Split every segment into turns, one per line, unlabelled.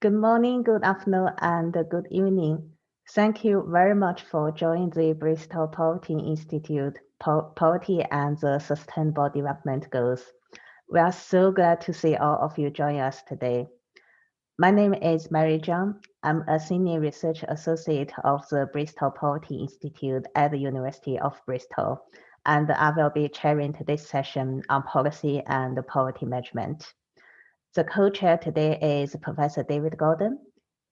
Good morning, good afternoon, and good evening. Thank you very much for joining the Bristol Poverty Institute Poverty and the Sustainable Development Goals. We are so glad to see all of you join us today. My name is Mary Zhang. I'm a Senior Research Associate of the Bristol Poverty Institute at the University of Bristol, and I will be chairing today's session on policy and poverty management. The co-chair today is Professor David Gordon.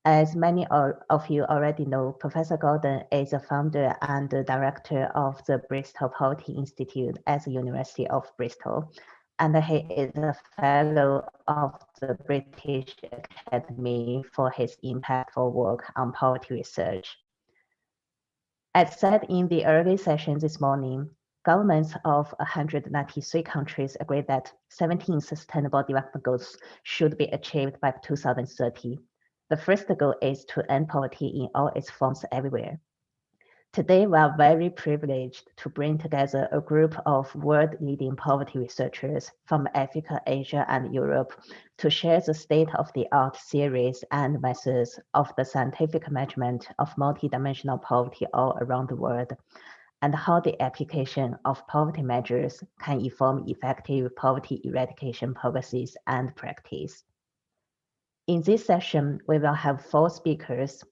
As many of you already know, Professor Gordon is a founder and director of the Bristol Poverty Institute at the University of Bristol, and he is a fellow of the British Academy for his impactful work on poverty research. As said in the early session this morning, governments of 193 countries agree that 17 Sustainable Development Goals should be achieved by 2030. The first goal is to end poverty in all its forms everywhere. Today, we are very privileged to bring together a group of world-leading poverty researchers from Africa, Asia, and Europe to share the state-of-the-art theories and methods of the scientific measurement of multidimensional poverty all around the world, and how the application of poverty measures can inform effective poverty eradication policies and practice. In this session, we will have 4 speakers.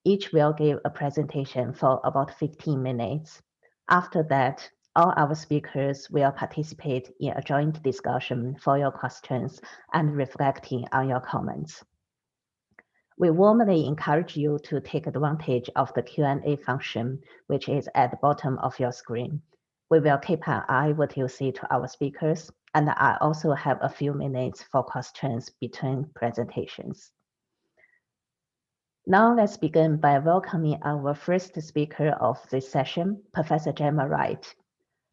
Each will give a presentation for about 15 minutes. After that, all our speakers will participate in a joint discussion for your questions and reflecting on your comments. We warmly encourage you to take advantage of the Q&A function, which is at the bottom of your screen. We will keep an eye what you say to our speakers, and I also have a few minutes for questions between presentations. Now let's begin by welcoming our first speaker of this session, Professor Gemma Wright.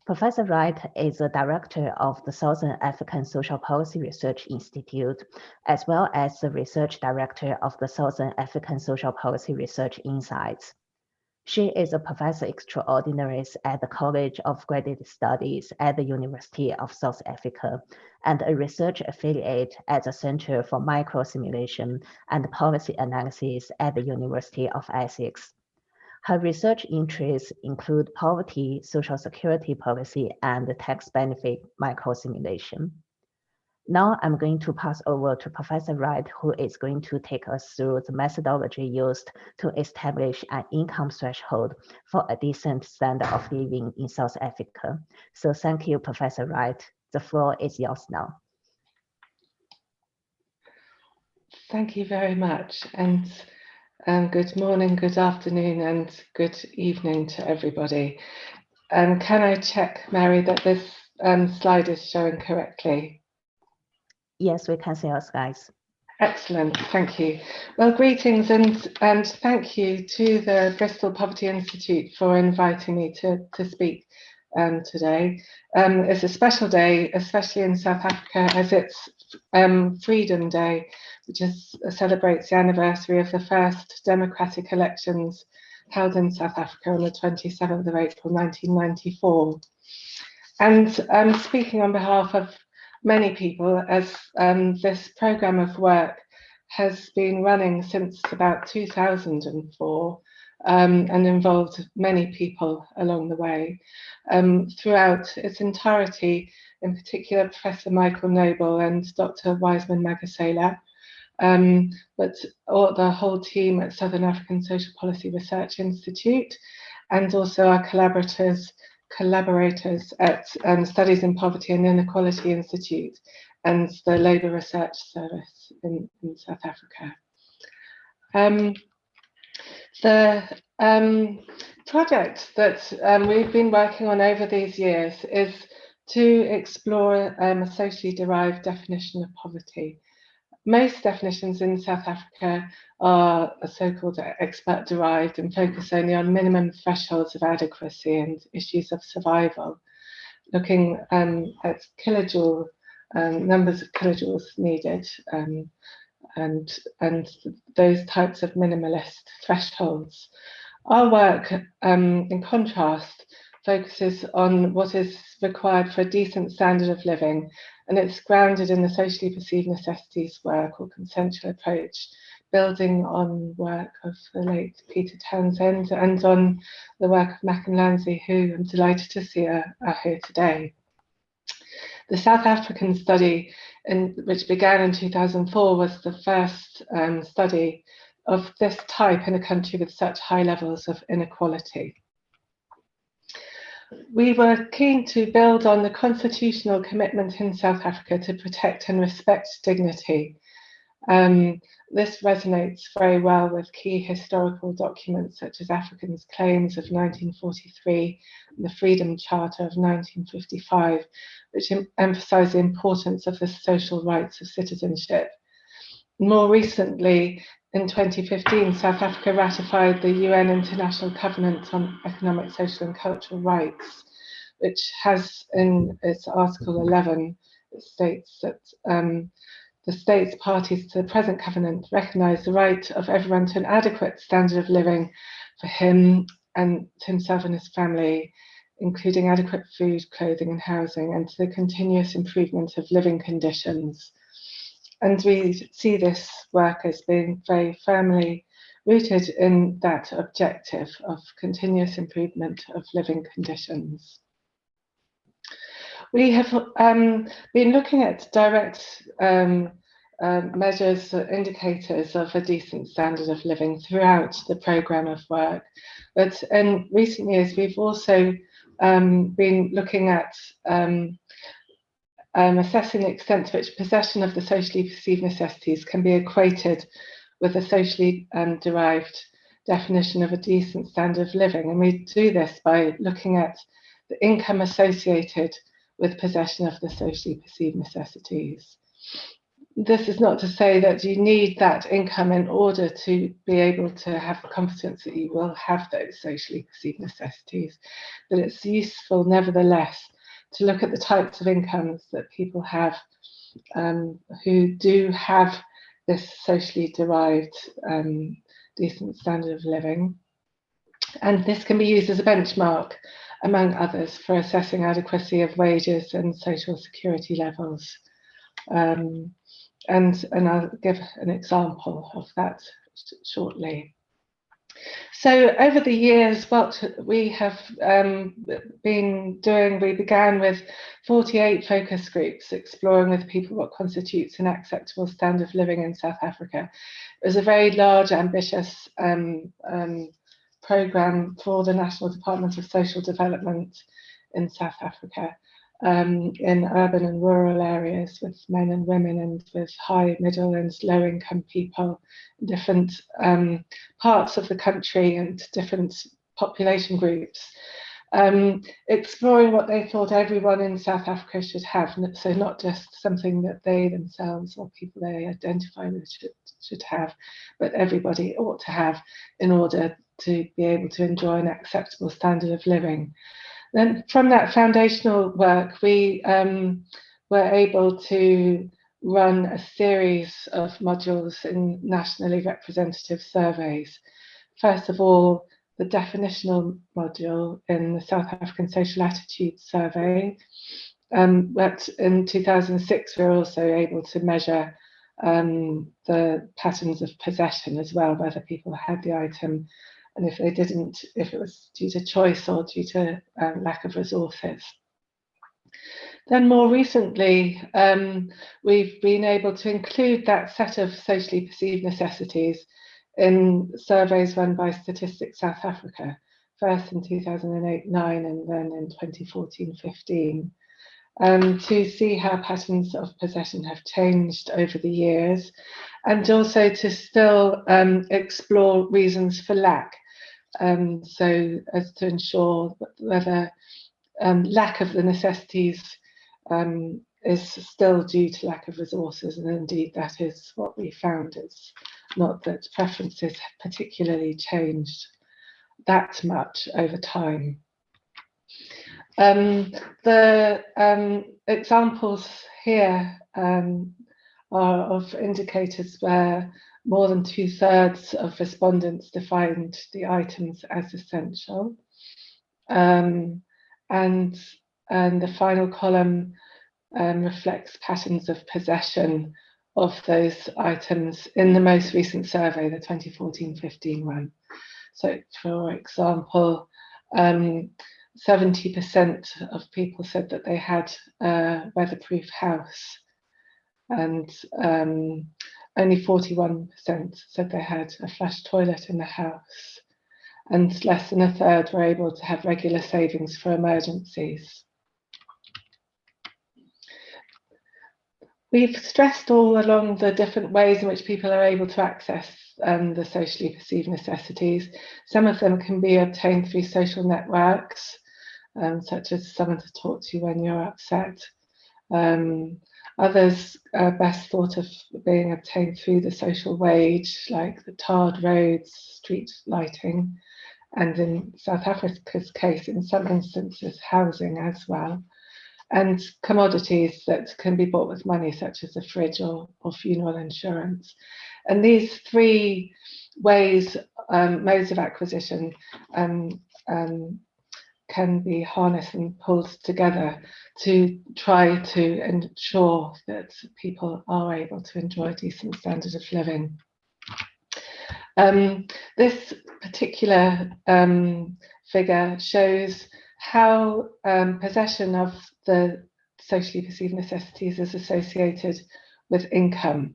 Professor Wright is the director of the Southern African Social Policy Research Institute, as well as the research director of the Southern African Social Policy Research Insights. She is a professor extraordinaris at the College of Graduate Studies at the University of South Africa and a research affiliate at the Center for Microsimulation and Policy Analysis at the University of Essex. Her research interests include poverty, social security policy, and tax benefit microsimulation. Now I'm going to pass over to Professor Wright, who is going to take us through the methodology used to establish an income threshold for a decent standard of living in South Africa. So thank you, Professor Wright. The floor is yours now.
Thank you very much. And good morning, good afternoon, and good evening to everybody. Can I check, Mary, that this slide is showing correctly?
Yes, we can see your slides.
Excellent, thank you. Well, greetings and thank you to the Bristol Poverty Institute for inviting me to speak today. It's a special day, especially in South Africa, as it's Freedom Day, which celebrates the anniversary of the first democratic elections held in South Africa on the 27th of April 1994. And speaking on behalf of many people, as this programme of work has been running since about 2004 and involved many people along the way. Throughout its entirety, in particular Professor Michael Noble and Dr. Wiseman Magasela, but the whole team at Southern African Social Policy Research Institute, and also our collaborators at Studies in Poverty and Inequality Institute and the Labour Research Service in South Africa. The project that we've been working on over these years is to explore a socially derived definition of poverty. Most definitions in South Africa are so-called expert-derived and focus only on minimum thresholds of adequacy and issues of survival, looking at kilojoule, numbers of kilojoules needed, and those types of minimalist thresholds. Our work, in contrast, focuses on what is required for a decent standard of living, and it's grounded in the socially perceived necessities work or consensual approach building on work of the late Peter Townsend and on the work of Mac and Lansley, who I'm delighted to see are here today. The South African study, which began in 2004, was the first study of this type in a country with such high levels of inequality. We were keen to build on the constitutional commitment in South Africa to protect and respect dignity. This resonates very well with key historical documents such as Africans' Claims of 1943 and the Freedom Charter of 1955, which emphasise the importance of the social rights of citizenship. More recently, in 2015, South Africa ratified the UN International Covenant on Economic, Social and Cultural Rights, which has in its Article 11, it states that the states parties to the present covenant recognise the right of everyone to an adequate standard of living for himself and his family, including adequate food, clothing and housing, and to the continuous improvement of living conditions. And we see this work as being very firmly rooted in that objective of continuous improvement of living conditions. We have been looking at direct measures, indicators of a decent standard of living throughout the programme of work. But in recent years, we've also been looking at assessing the extent to which possession of the socially perceived necessities can be equated with a socially derived definition of a decent standard of living. And we do this by looking at the income associated with possession of the socially perceived necessities. This is not to say that you need that income in order to be able to have confidence that you will have those socially perceived necessities, but it's useful nevertheless to look at the types of incomes that people have who do have this socially derived decent standard of living. And this can be used as a benchmark, among others, for assessing adequacy of wages and social security levels. And I'll give an example of that shortly. So over the years, what we have been doing, we began with 48 focus groups exploring with people what constitutes an acceptable standard of living in South Africa. It was a very large, ambitious programme for the National Department of Social Development in South Africa, in urban and rural areas with men and women and with high, middle and low income people in different parts of the country and different population groups, exploring what they thought everyone in South Africa should have. So not just something that they themselves or people they identify with should have, but everybody ought to have in order to be able to enjoy an acceptable standard of living. Then from that foundational work, we were able to run a series of modules in nationally representative surveys. First of all, the definitional module in the South African Social Attitudes Survey. But in 2006, we were also able to measure the patterns of possession as well, whether people had the item, and if they didn't, if it was due to choice or due to lack of resources. Then more recently, we've been able to include that set of socially perceived necessities in surveys run by Statistics South Africa, first in 2008-9 and then in 2014-15, to see how patterns of possession have changed over the years, and also to still explore reasons for lack. So as to ensure whether lack of the necessities is still due to lack of resources, and indeed that is what we found. It's not that preferences have particularly changed that much over time. The examples here are of indicators where more than 2/3 of respondents defined the items as essential. And the final column reflects patterns of possession of those items in the most recent survey, the 2014-15 one. So, for example, 70% of people said that they had a weatherproof house, and only 41% said they had a flush toilet in the house, and less than a third were able to have regular savings for emergencies. We've stressed all along the different ways in which people are able to access the socially perceived necessities. Some of them can be obtained through social networks, such as someone to talk to when you're upset. Others are best thought of being obtained through the social wage, like the tarred roads, street lighting, and in South Africa's case, in some instances, housing as well, and commodities that can be bought with money, such as a fridge or funeral insurance. And these three ways, modes of acquisition, can be harnessed and pulled together to try to ensure that people are able to enjoy a decent standard of living. This particular figure shows how possession of the socially perceived necessities is associated with income.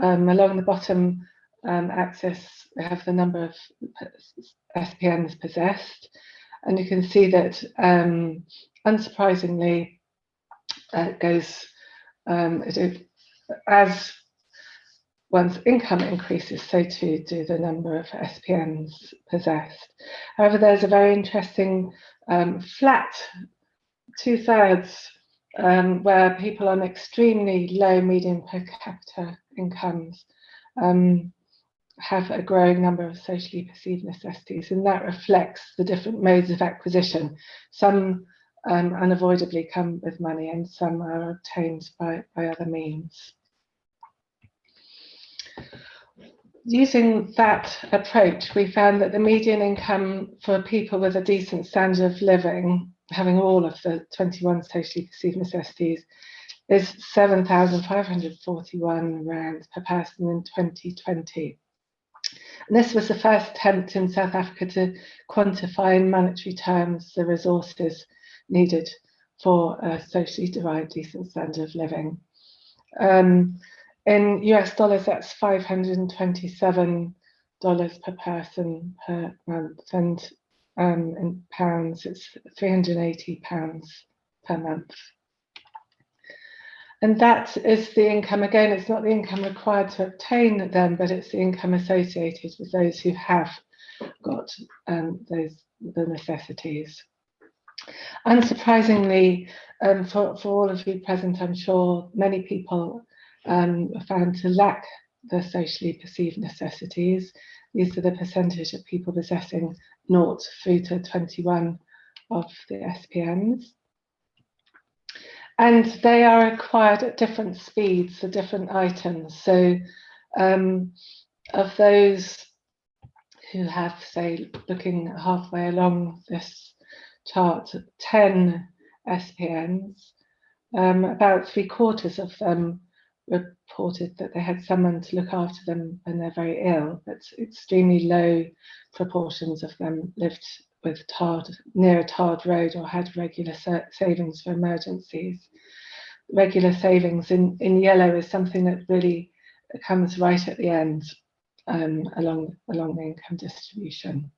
Along the bottom axis, we have the number of SPNs possessed, and you can see that, unsurprisingly, it goes as one's income increases, so too do the number of SPNs possessed. However, there's a very interesting flat 2/3 where people on extremely low median per capita incomes have a growing number of socially perceived necessities, and that reflects the different modes of acquisition. Some unavoidably come with money, and some are obtained by other means. Using that approach, we found that the median income for people with a decent standard of living, having all of the 21 socially perceived necessities, is 7,541 Rand per person in 2020. And this was the first attempt in South Africa to quantify in monetary terms the resources needed for a socially derived decent standard of living. In US dollars, that's $527 per person per month, and in pounds, it's £380 per month. And that is the income. Again, it's not the income required to obtain them, but it's the income associated with those who have got the necessities. Unsurprisingly, for all of you present, I'm sure many people found to lack the socially perceived necessities. These are the percentage of people possessing 0 through to 21 of the SPNs. And they are acquired at different speeds for different items. So of those who have, say, looking halfway along this chart, 10 SPNs, about 3/4 of them reported that they had someone to look after them when they're very ill, but extremely low proportions of them lived with near a tarred road or had regular savings for emergencies. Regular savings in yellow is something that really comes right at the end along the income distribution.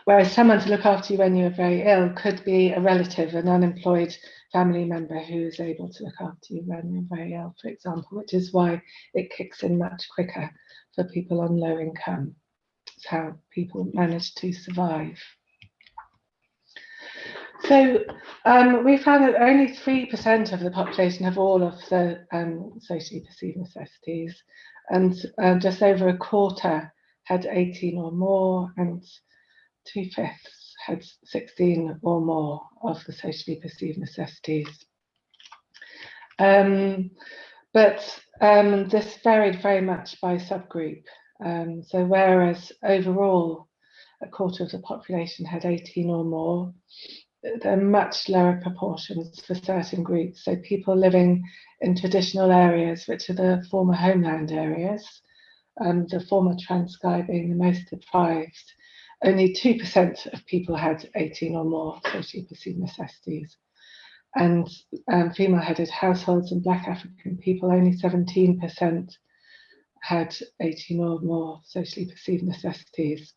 Whereas someone to look after you when you're very ill could be a relative, an unemployed family member who is able to look after you when you're very ill, for example, which is why it kicks in much quicker for people on low income. It's how people manage to survive. So we found that only 3% of the population have all of the socially perceived necessities, and just over a quarter had 18 or more, and 2/5 had 16 or more of the socially perceived necessities. But this varied very much by subgroup. So whereas overall a quarter of the population had 18 or more, there are much lower proportions for certain groups. So people living in traditional areas, which are the former homeland areas, the former Transkei being the most deprived, only 2% of people had 18 or more socially perceived necessities. And female-headed households and Black African people, only 17% had 18 or more socially perceived necessities.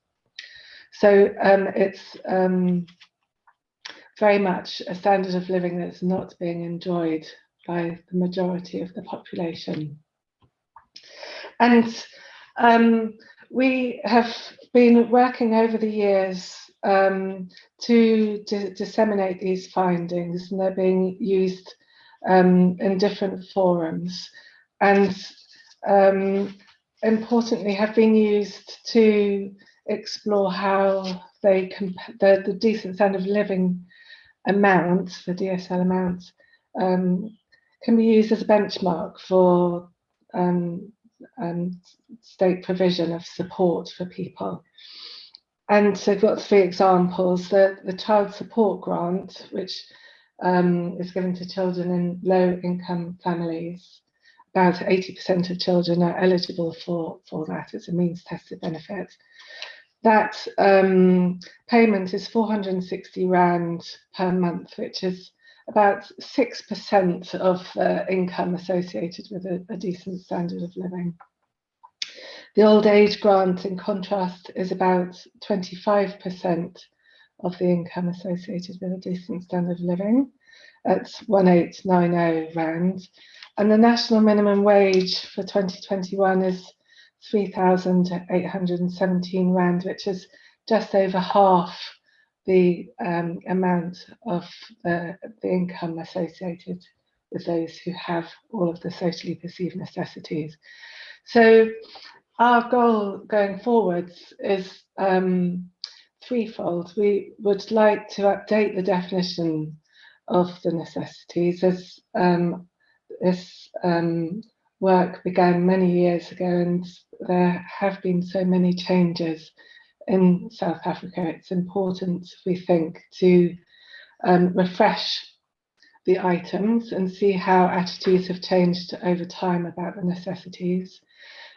So it's very much a standard of living that's not being enjoyed by the majority of the population. And we have been working over the years to disseminate these findings, and they're being used in different forums, and importantly have been used to explore how they the decent standard of living amount, the DSL amount, can be used as a benchmark for state provision of support for people. And so I've got 3 examples. The Child Support Grant, which is given to children in low-income families. About 80% of children are eligible for that as a means-tested benefit. That payment is 460 Rand per month, which is about 6% of income associated with a decent standard of living. The old age grant, in contrast, is about 25% of the income associated with a decent standard of living at 1890 Rand. And the national minimum wage for 2021 is 3,817 Rand, which is just over half the amount of the income associated with those who have all of the socially perceived necessities. So our goal going forwards is threefold. We would like to update the definition of the necessities, as this work began many years ago, and there have been so many changes in South Africa. It's important, we think, to refresh the items and see how attitudes have changed over time about the necessities.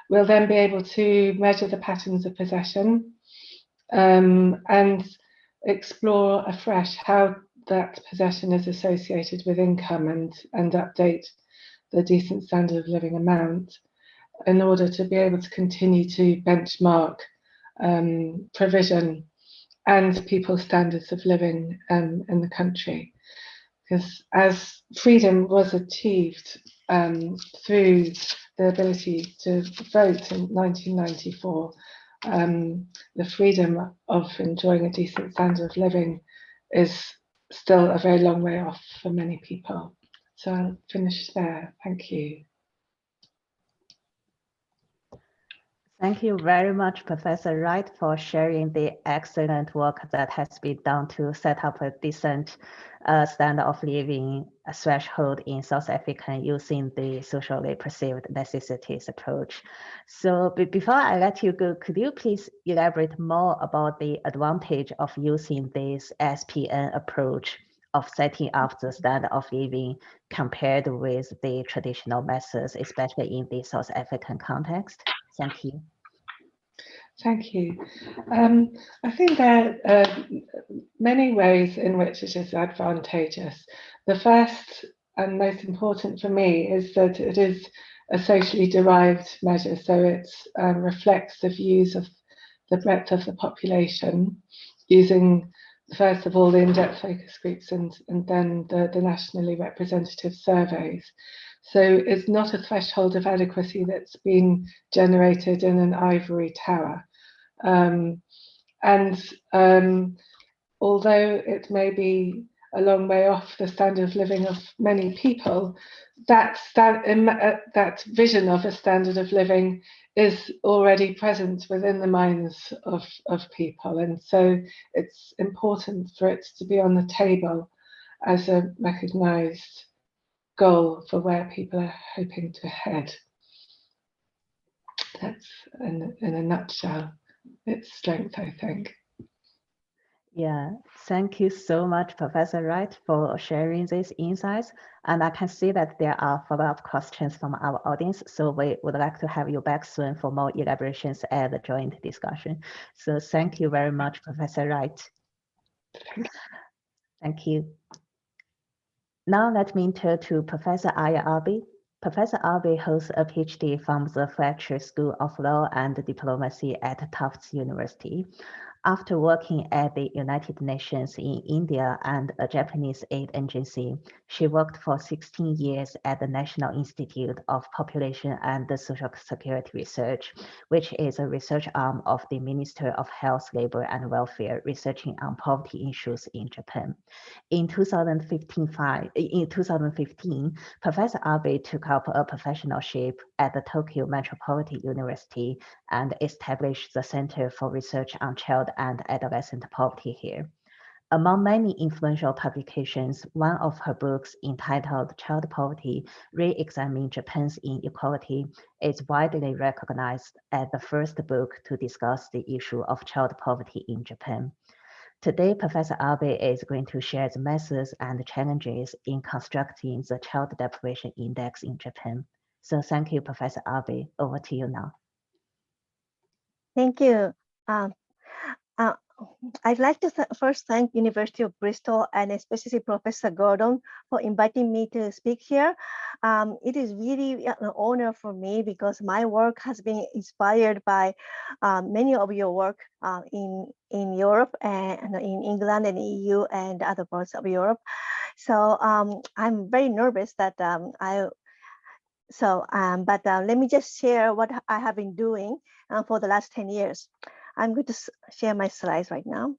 We'll then be able to measure the patterns of possession and explore afresh how that possession is associated with income, and update the decent standard of living amount in order to be able to continue to benchmark provision and people's standards of living in the country. Because as freedom was achieved through the ability to vote in 1994, the freedom of enjoying a decent standard of living is still a very long way off for many people. So I'll finish there. Thank you.
Thank you very much, Professor Wright, for sharing the excellent work that has been done to set up a decent standard of living threshold in South Africa using the socially perceived necessities approach. So before I let you go, could you please elaborate more about the advantage of using this SPN approach of setting up the standard of living compared with the traditional methods, especially in the South African context? Thank you.
Thank you. I think there are many ways in which it is advantageous. The first and most important for me is that it is a socially derived measure, so it reflects the views of the breadth of the population, using first of all the in-depth focus groups and then the nationally representative surveys. So it's not a threshold of adequacy that's been generated in an ivory tower. Although it may be a long way off the standard of living of many people, that vision of a standard of living is already present within the minds of people. And so it's important for it to be on the table as a recognised goal for where people are hoping to head. That's in a nutshell its strength, I think.
Yeah, thank you so much, Professor Wright, for sharing these insights. And I can see that there are follow-up questions from our audience, so we would like to have you back soon for more elaborations and the joint discussion. So thank you very much, Professor Wright. Thank you. Now let me turn to Professor Aya Arby. Professor Arby holds a PhD from the Fletcher School of Law and Diplomacy at Tufts University. After working at the United Nations in India and a Japanese aid agency, she worked for 16 years at the National Institute of Population and Social Security Research, which is a research arm of the Ministry of Health, Labor and Welfare, researching on poverty issues in Japan. In 2015, Professor Abe took up a professorship at the Tokyo Metropolitan University and established the Center for Research on Child and Adolescent Poverty here. Among many influential publications, one of her books, entitled Child Poverty, Re-Examining Japan's Inequality, is widely recognized as the first book to discuss the issue of child poverty in Japan. Today, Professor Abe is going to share the methods and challenges in constructing the Child Deprivation Index in Japan. So thank you, Professor Abe. Over to you now.
Thank you. I'd like to first thank University of Bristol and especially Professor Gordon for inviting me to speak here. It is really an honor for me because my work has been inspired by many of your work in Europe and in England and EU and other parts of Europe. So I'm very nervous that let me just share what I have been doing for the last 10 years. I'm going to share my slides right now.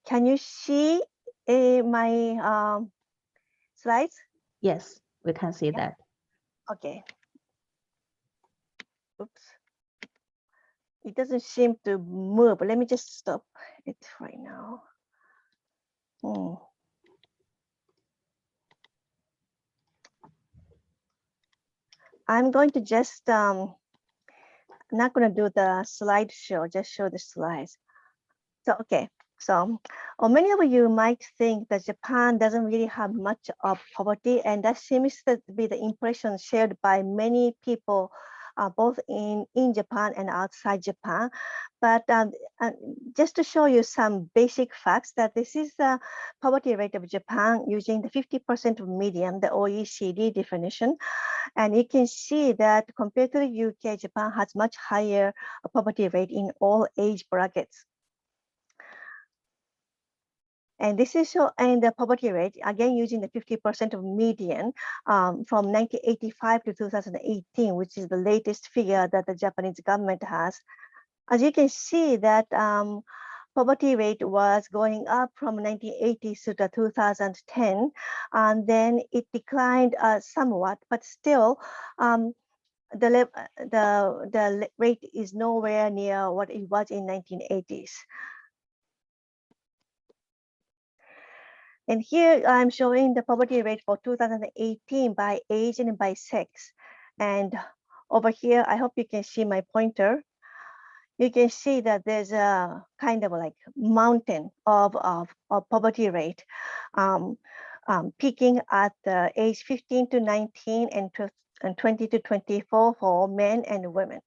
Can you see my slides?
Yes, we can see that.
Okay. Oops. It doesn't seem to move. Let me just stop it right now. I'm going to just, I'm not going to do the slideshow, just show the slides. So, okay. So, or many of you might think that Japan doesn't really have much of poverty, and that seems to be the impression shared by many people, both in Japan and outside Japan. But just to show you some basic facts, that this is the poverty rate of Japan using the 50% of median, the OECD definition. And you can see that compared to the UK, Japan has much higher poverty rate in all age brackets. And this is showing the poverty rate, again, using the 50% of median from 1985 to 2018, which is the latest figure that the Japanese government has. As you can see that poverty rate was going up from 1980 to 2010, and then it declined somewhat, but still the rate is nowhere near what it was in 1980s. And here I'm showing the poverty rate for 2018 by age and by sex. And over here, I hope you can see my pointer. You can see that there's a kind of like mountain of poverty rate, peaking at age 15 to 19 and 20 to 24 for men and women.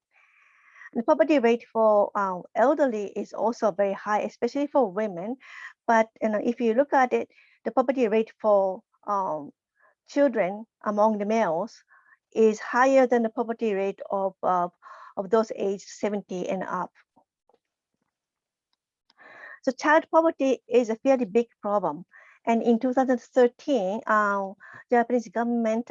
The poverty rate for elderly is also very high, especially for women. But if you look at it, the poverty rate for children among the males is higher than the poverty rate of those aged 70 and up. So child poverty is a fairly big problem. And in 2013, Japanese government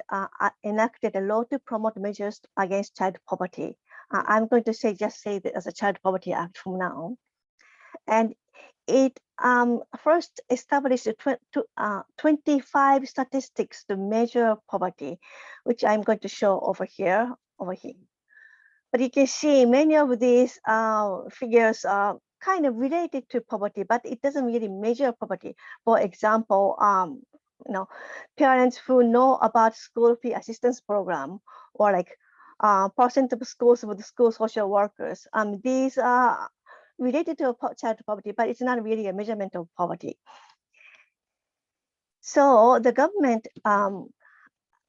enacted a law to promote measures against child poverty. I'm going to just say that as a Child Poverty Act from now. And it first established 25 statistics to measure poverty, which I'm going to show over here. But you can see many of these figures are kind of related to poverty, but it doesn't really measure poverty. For example, parents who know about school fee assistance program, or like percent of schools with school social workers. These are related to child poverty, but it's not really a measurement of poverty. So the government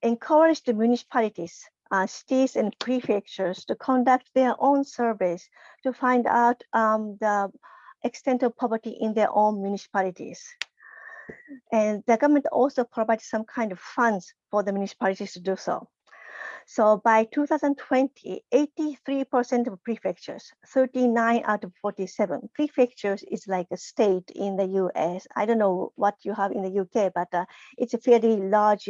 encouraged the municipalities, cities and prefectures to conduct their own surveys to find out the extent of poverty in their own municipalities. And the government also provides some kind of funds for the municipalities to do so. So by 2020, 83% of prefectures, 39 out of 47 prefectures is like a state in the US. I don't know what you have in the UK, but it's a fairly large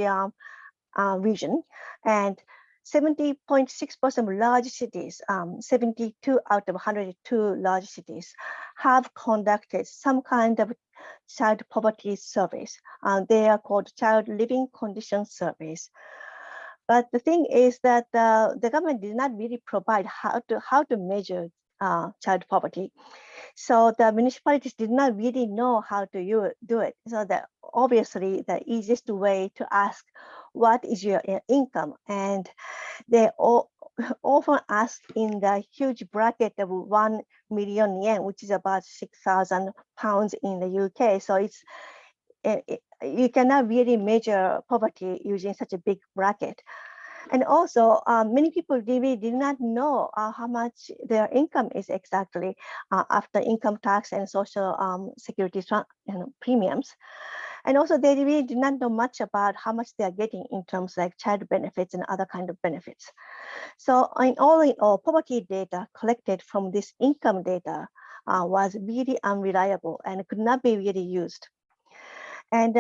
region. And 70.6% of large cities, 72 out of 102 large cities have conducted some kind of child poverty surveys. They are called child living condition surveys. But the thing is that the government did not really provide how to measure child poverty. So the municipalities did not really know how to do it. So that obviously the easiest way to ask, what is your income? And they often ask in the huge bracket of 1 million yen, which is about 6,000 pounds in the UK. So you cannot really measure poverty using such a big bracket. And also, many people really did not know how much their income is exactly after income tax and social security premiums. And also, they really did not know much about how much they are getting in terms of like child benefits and other kind of benefits. So in all, poverty data collected from this income data was really unreliable and could not be really used. And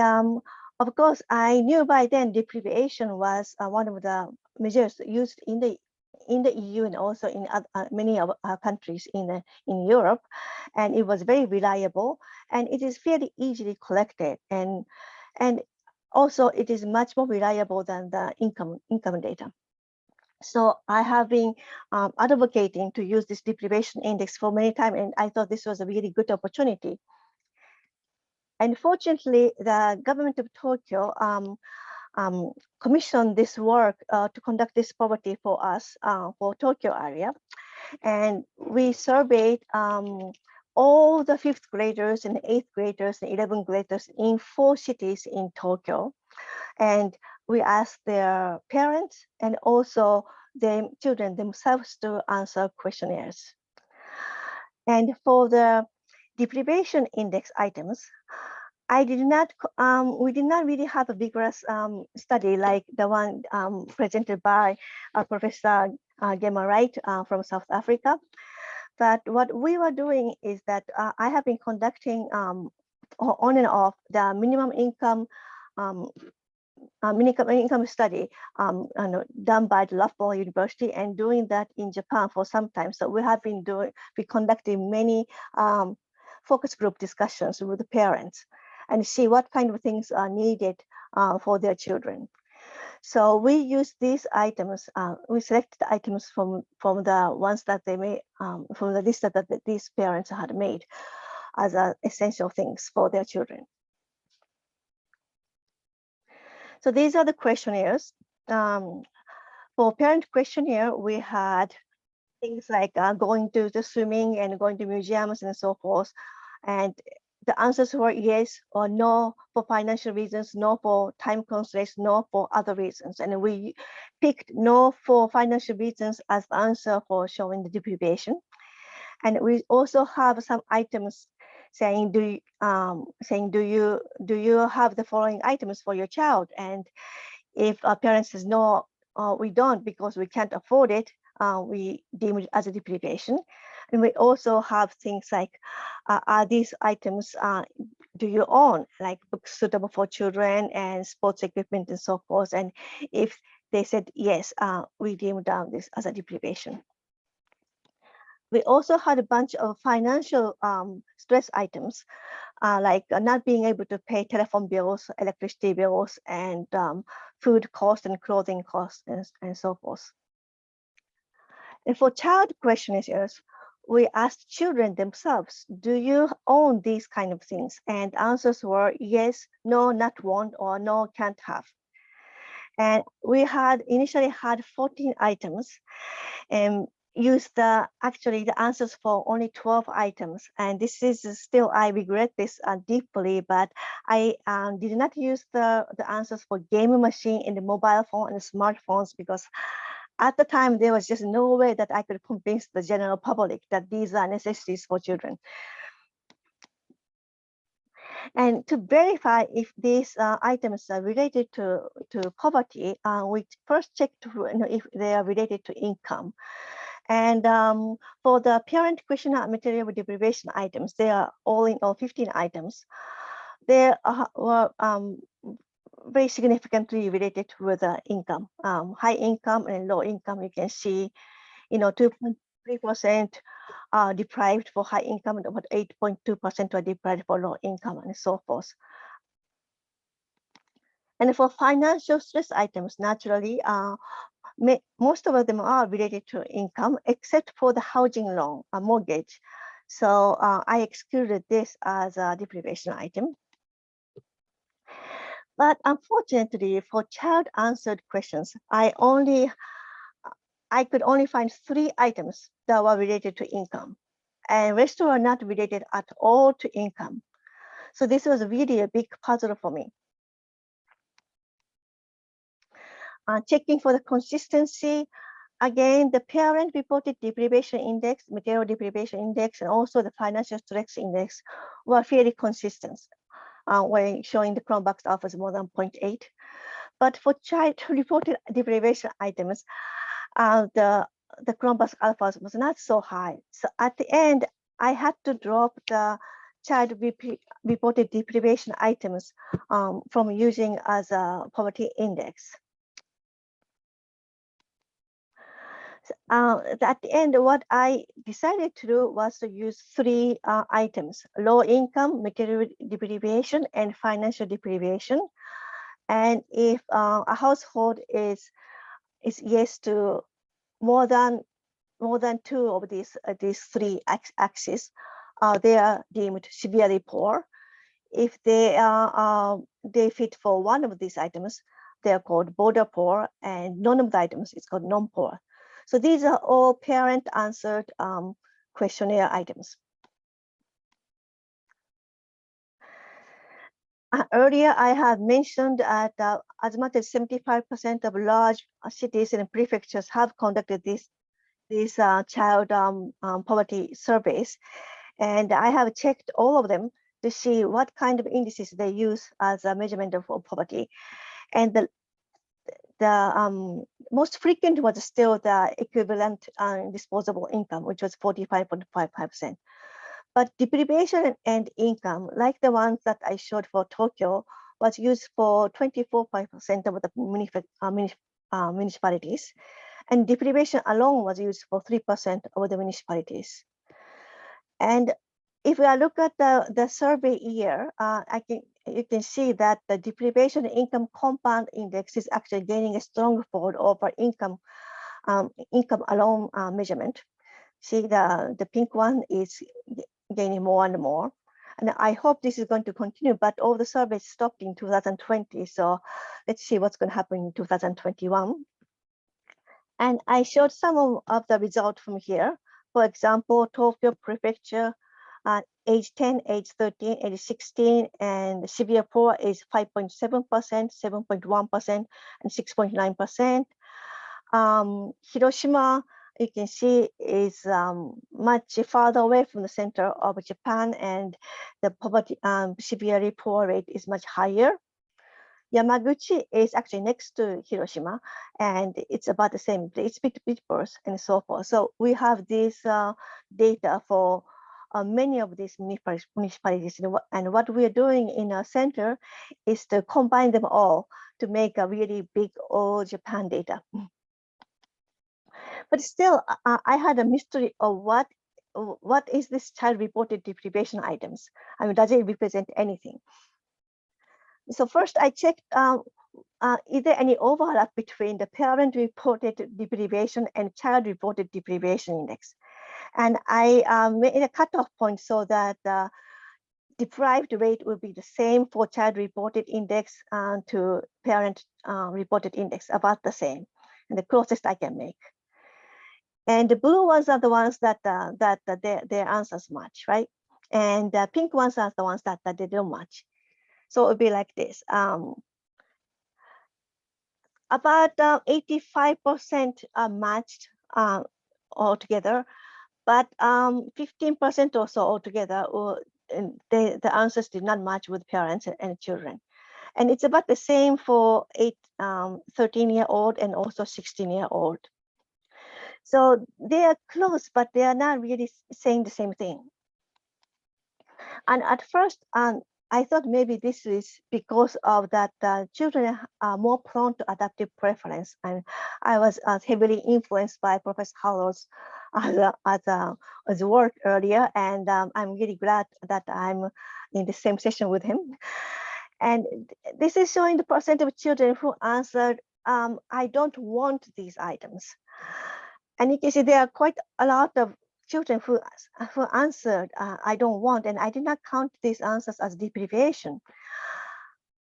of course, I knew by then deprivation was one of the measures used in the EU and also in many of our countries in Europe, and it was very reliable and it is fairly easily collected, and also it is much more reliable than the income data. So I have been advocating to use this deprivation index for many times, and I thought this was a really good opportunity. Unfortunately, the government of Tokyo commissioned this work to conduct this poverty for us for Tokyo area. And we surveyed all the 5th graders and 8th graders and 11th graders in 4 cities in Tokyo. And we asked their parents and also the children themselves to answer questionnaires. And for the deprivation index items, we did not really have a vigorous study like the one presented by Professor Gemma Wright from South Africa. But what we were doing is that I have been conducting on and off the minimum income study done by the Loughborough University, and doing that in Japan for some time. So we have been conducting many focus group discussions with the parents and see what kind of things are needed for their children. So we use these items, we selected items from the ones that they made, from the list that these parents had made as essential things for their children. So these are the questionnaires. For parent questionnaire, we had things like going to the swimming and going to museums and so forth. And the answers were yes or no for financial reasons, no for time constraints, no for other reasons. And we picked no for financial reasons as the answer for showing the deprivation. And we also have some items saying, do you have the following items for your child? And if a parent says no, we don't because we can't afford it, we deem it as a deprivation. And we also have things like, are these items, do you own, like books suitable for children and sports equipment and so forth? And if they said yes, we deem down this as a deprivation. We also had a bunch of financial stress items, like not being able to pay telephone bills, electricity bills, and food costs and clothing costs and so forth. And for child questionnaires, we asked children themselves, do you own these kind of things? And answers were yes, no, not want, or no, can't have. And we had initially had 14 items and used actually the answers for only 12 items. And this is still, I regret this deeply, but I did not use the answers for game machine in the mobile phone and the smartphones, because at the time there was just no way that I could convince the general public that these are necessities for children. And to verify if these items are related to poverty, we first checked if they are related to income. And for the parent questionnaire material deprivation items, they are all in all 15 items. They were very significantly related with income, high income and low income. You can see, 2.3% are deprived for high income and about 8.2% are deprived for low income, and so forth. And for financial stress items, naturally, most of them are related to income, except for the housing loan, a mortgage. So I excluded this as a deprivation item. But unfortunately, for child answered questions, I could only find 3 items that were related to income, and rest were not related at all to income. So this was really a big puzzle for me. Checking for the consistency, again, the parent reported deprivation index, material deprivation index, and also the financial stress index were fairly consistent when showing the Chromebox offers more than 0.8. But for child reported deprivation items, the Chromebox alphas was not so high. So at the end, I had to drop the child reported deprivation items from using as a poverty index. At the end, what I decided to do was to use 3 items: low income, material deprivation, and financial deprivation. And if a household is yes to more than 2 of these 3 axes, they are deemed severely poor. If they fit for one of these items, they are called border poor, and none of the items is called non-poor. So these are all parent answered questionnaire items. Earlier, I had mentioned that as much as 75% of large cities and prefectures have conducted these child poverty surveys. And I have checked all of them to see what kind of indices they use as a measurement of poverty. And the most frequent was still the equivalent disposable income, which was 45.55%. But deprivation and income, like the ones that I showed for Tokyo, was used for 24.5% of the municipalities, and deprivation alone was used for 3% of the municipalities. And if we look at the survey year, you can see that the deprivation income compound index is actually gaining a strong fold over income alone measurement. See, the pink one is gaining more and more. And I hope this is going to continue, but all the surveys stopped in 2020. So let's see what's going to happen in 2021. And I showed some of the results from here. For example, Tokyo Prefecture, age 10, age 13, age 16, and severe poor is 5.7%, 7.1%, and 6.9%. Hiroshima, you can see, is much farther away from the center of Japan, and the poverty severely poor rate is much higher. Yamaguchi is actually next to Hiroshima, and it's about the same. It's bit worse, and so forth. So we have this data for many of these municipalities, and what we are doing in our center is to combine them all to make a really big all Japan data. But still, I had a mystery of what is this child reported deprivation items? I mean, does it represent anything? So first I checked, is there any overlap between the parent reported deprivation and child reported deprivation index? And I made a cutoff point so that deprived rate will be the same for child reported index to parent reported index, about the same, and the closest I can make. And the blue ones are the ones that their answers match, right? And the pink ones are the ones that they don't match. So it would be like this. About 85% are matched altogether, but 15% or so altogether, the answers did not match with parents and children. And it's about the same for 13-year-old and also 16-year-old. So they are close, but they are not really saying the same thing. And at first, I thought maybe this is because of that children are more prone to adaptive preference. And I was heavily influenced by Professor Hallow's work earlier. And I'm really glad that I'm in the same session with him. And this is showing the percent of children who answered, I don't want these items. And you can see there are quite a lot of children who answered, I don't want, and I did not count these answers as deprivation.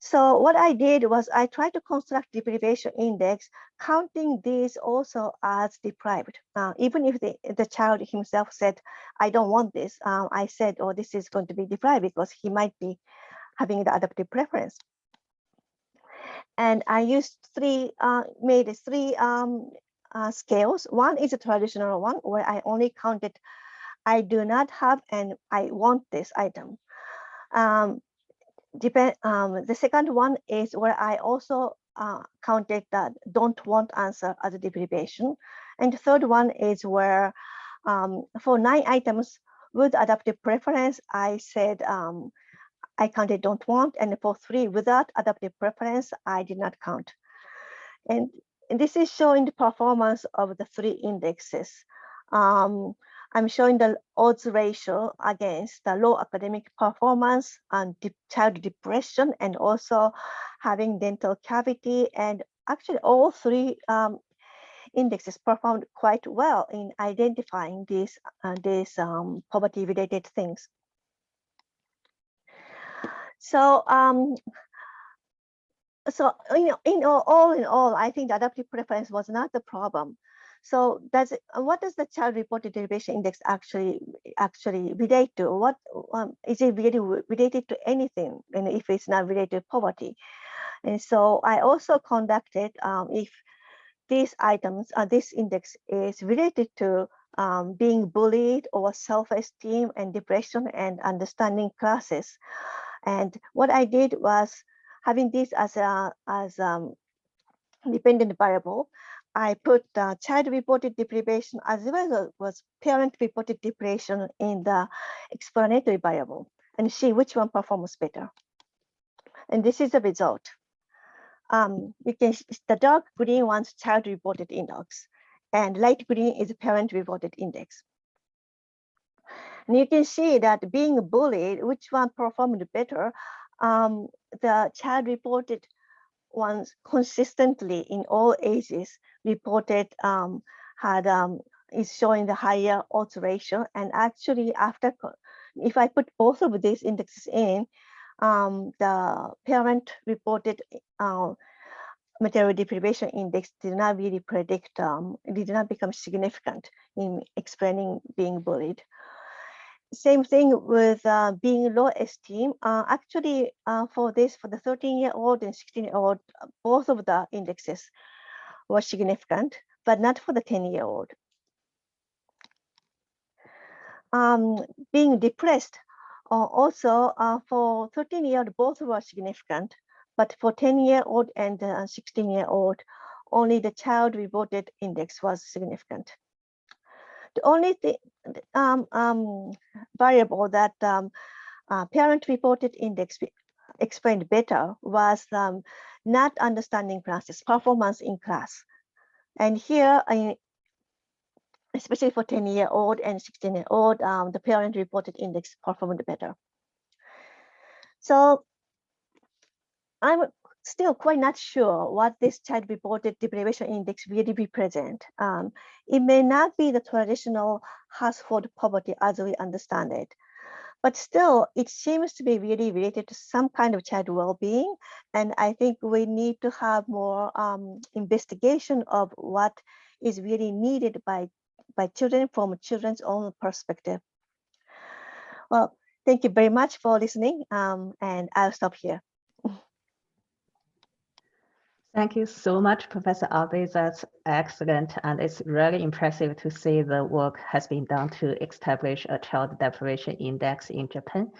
So what I did was I tried to construct deprivation index, counting these also as deprived. Even if the child himself said, I don't want this, I said, oh, this is going to be deprived because he might be having the adaptive preference. And I used made three scales. One is a traditional one where I only counted I do not have and I want this item. The second one is where I also counted that don't want answer as a deprivation. And the third one is where for 9 items with adaptive preference, I said I counted don't want, and for 3 without adaptive preference, I did not count. And this is showing the performance of the 3 indexes. I'm showing the odds ratio against the low academic performance and child depression, and also having dental cavity. And actually all 3 indexes performed quite well in identifying these poverty-related things. So all in all, I think the adaptive preference was not the problem. So what does the child reported deprivation index actually relate to? What is it really related to anything? And if it's not related to poverty, and so I also conducted if these items, this index is related to being bullied or self-esteem and depression and understanding classes. And what I did was having this as a dependent variable, I put child-reported deprivation as well as parent-reported deprivation in the explanatory variable and see which one performs better. And this is the result. You can the dark green one's child-reported index, and light green is parent-reported index. And you can see that being bullied, which one performed better, the child-reported ones consistently in all ages reported is showing the higher odds ratio. And actually after, if I put both of these indexes in, the parent reported material deprivation index did not really predict, it did not become significant in explaining being bullied. Same thing with being low esteem. Actually, for the 13-year-old and 16-year-old, both of the indexes were significant, but not for the 10-year-old. Being depressed, also for 13-year-old, both were significant, but for 10-year-old and 16-year-old, only the child reported index was significant. The only variable that parent reported index explained better was not understanding classes, performance in class. And here, especially for 10-year-old and 16-year-old, the parent reported index performed better. So I'm still quite not sure what this child reported deprivation index really represent. It may not be the traditional household poverty as we understand it, but still, it seems to be really related to some kind of child well-being. And I think we need to have more investigation of what is really needed by children from children's own perspective. Well, thank you very much for listening, and I'll stop here.
Thank you so much, Professor Abe. That's excellent. And it's really impressive to see the work has been done to establish a child deprivation index in Japan.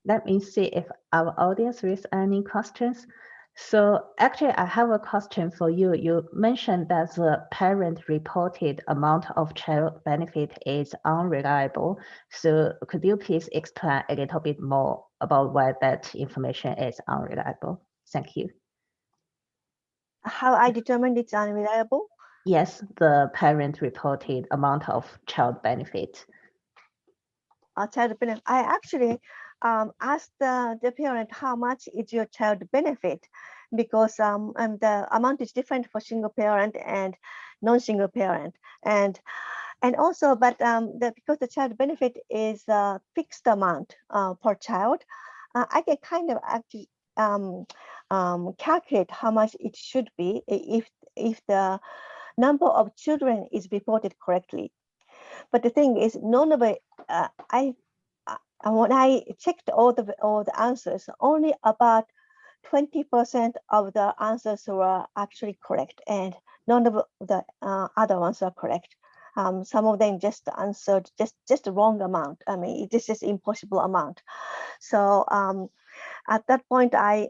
Let me see if our audience has any questions. So actually, I have a question for you. You mentioned that the parent-reported amount of child benefit is unreliable. So could you please explain a little bit more about why that information is unreliable? Thank you.
How I determined it's unreliable?
Yes, the parent-reported amount of child benefit.
Child benefit. I actually asked the parent how much is your child benefit, because the amount is different for single parent and non-single parent, and also, but because the child benefit is a fixed amount per child, I can kind of actually calculate how much it should be if the number of children is reported correctly. But the thing is, none of it. When I checked all the answers, only about 20% of the answers were actually correct, and none of the other ones are correct. Some of them just answered just the wrong amount. I mean, this is impossible amount. So at that point, I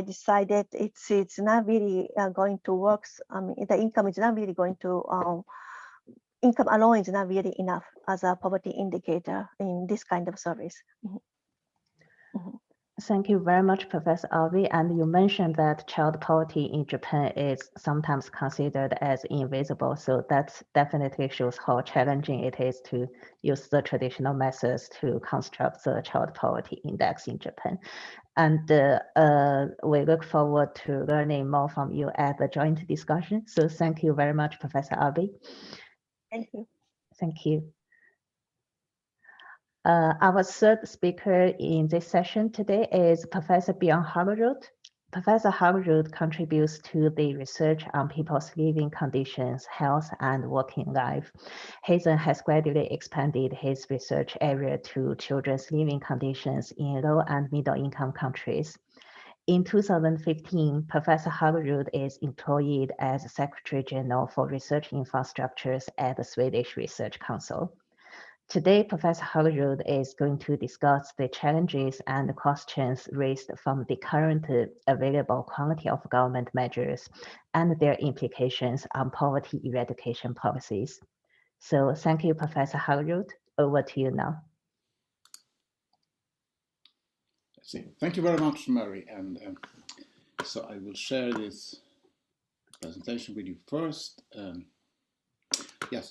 decided it's not really going to work. I mean, the income is not really going to. Income alone is not really enough as a poverty indicator in this kind of service.
Thank you very much, Professor Avi. And you mentioned that child poverty in Japan is sometimes considered as invisible. So that definitely shows how challenging it is to use the traditional methods to construct the child poverty index in Japan. And we look forward to learning more from you at the joint discussion. So thank you very much, Professor Avi.
Thank you.
Thank you. Our third speaker in this session today is Professor Bjorn Hagerud. Professor Hagerud contributes to the research on people's living conditions, health, and working life. Hazen has gradually expanded his research area to children's living conditions in low and middle income countries. In 2015, Professor Hagerud is employed as Secretary General for Research Infrastructures at the Swedish Research Council. Today, Professor Hagerud is going to discuss the challenges and questions raised from the current available quality of government measures and their implications on poverty eradication policies. So thank you, Professor Hagerud. Over to you now.
Thank you very much, Mary. And so I will share this presentation with you first. Yes.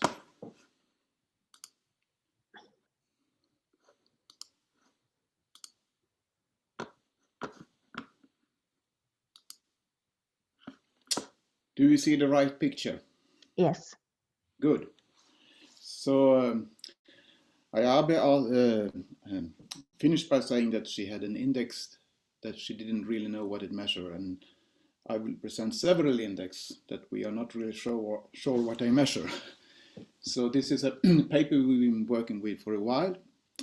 Do you see the right picture?
Yes.
Good. So Ayabe finished by saying that she had an index that she didn't really know what it measured, and I will present several indexes that we are not really sure what they measure. So this is a paper we've been working with for a while,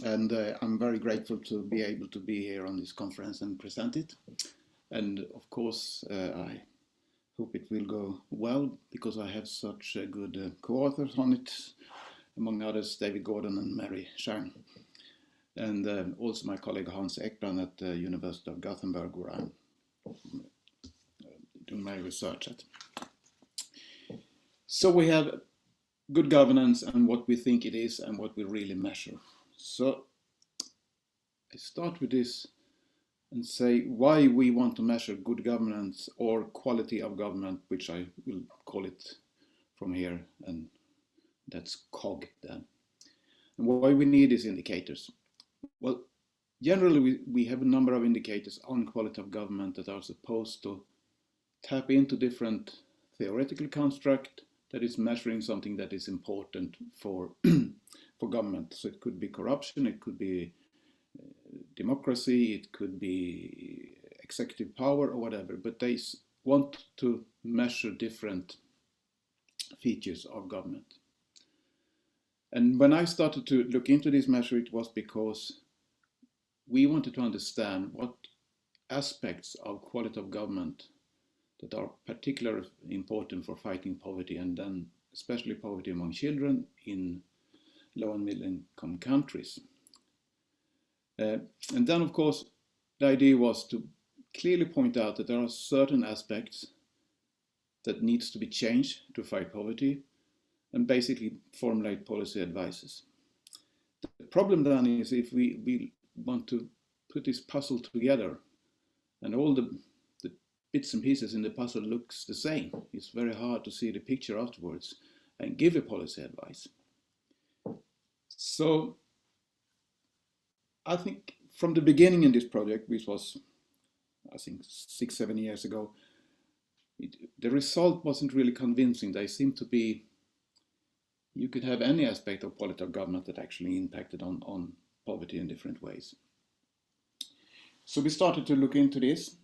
and I'm very grateful to be able to be here on this conference and present it. And of course, I hope it will go well because I have such good co-authors on it, among others David Gordon and Mary Chang, and also my colleague Hans Ekbrand at the University of Gothenburg, where I'm doing my research at. So we have good governance and what we think it is and what we really measure. So I start with this and say why we want to measure good governance or quality of government, which I will call it from here, and that's COG then. And why we need these indicators. Well, generally we have a number of indicators on quality of government that are supposed to tap into different theoretical construct that is measuring something that is important for for government. So it could be corruption, it could be democracy, it could be executive power or whatever, but they want to measure different features of government. And when I started to look into this measure, it was because we wanted to understand what aspects of quality of government that are particularly important for fighting poverty, and then especially poverty among children in low and middle income countries. And then, of course, the idea was to clearly point out that there are certain aspects that needs to be changed to fight poverty, and basically formulate policy advices. The problem then is if we want to put this puzzle together, and all the bits and pieces in the puzzle looks the same, it's very hard to see the picture afterwards and give a policy advice. So I think from the beginning in this project, which was, I think, 6-7 years ago, the result wasn't really convincing. They seemed to be, you could have any aspect of quality of government that actually impacted on poverty in different ways. So we started to look into this,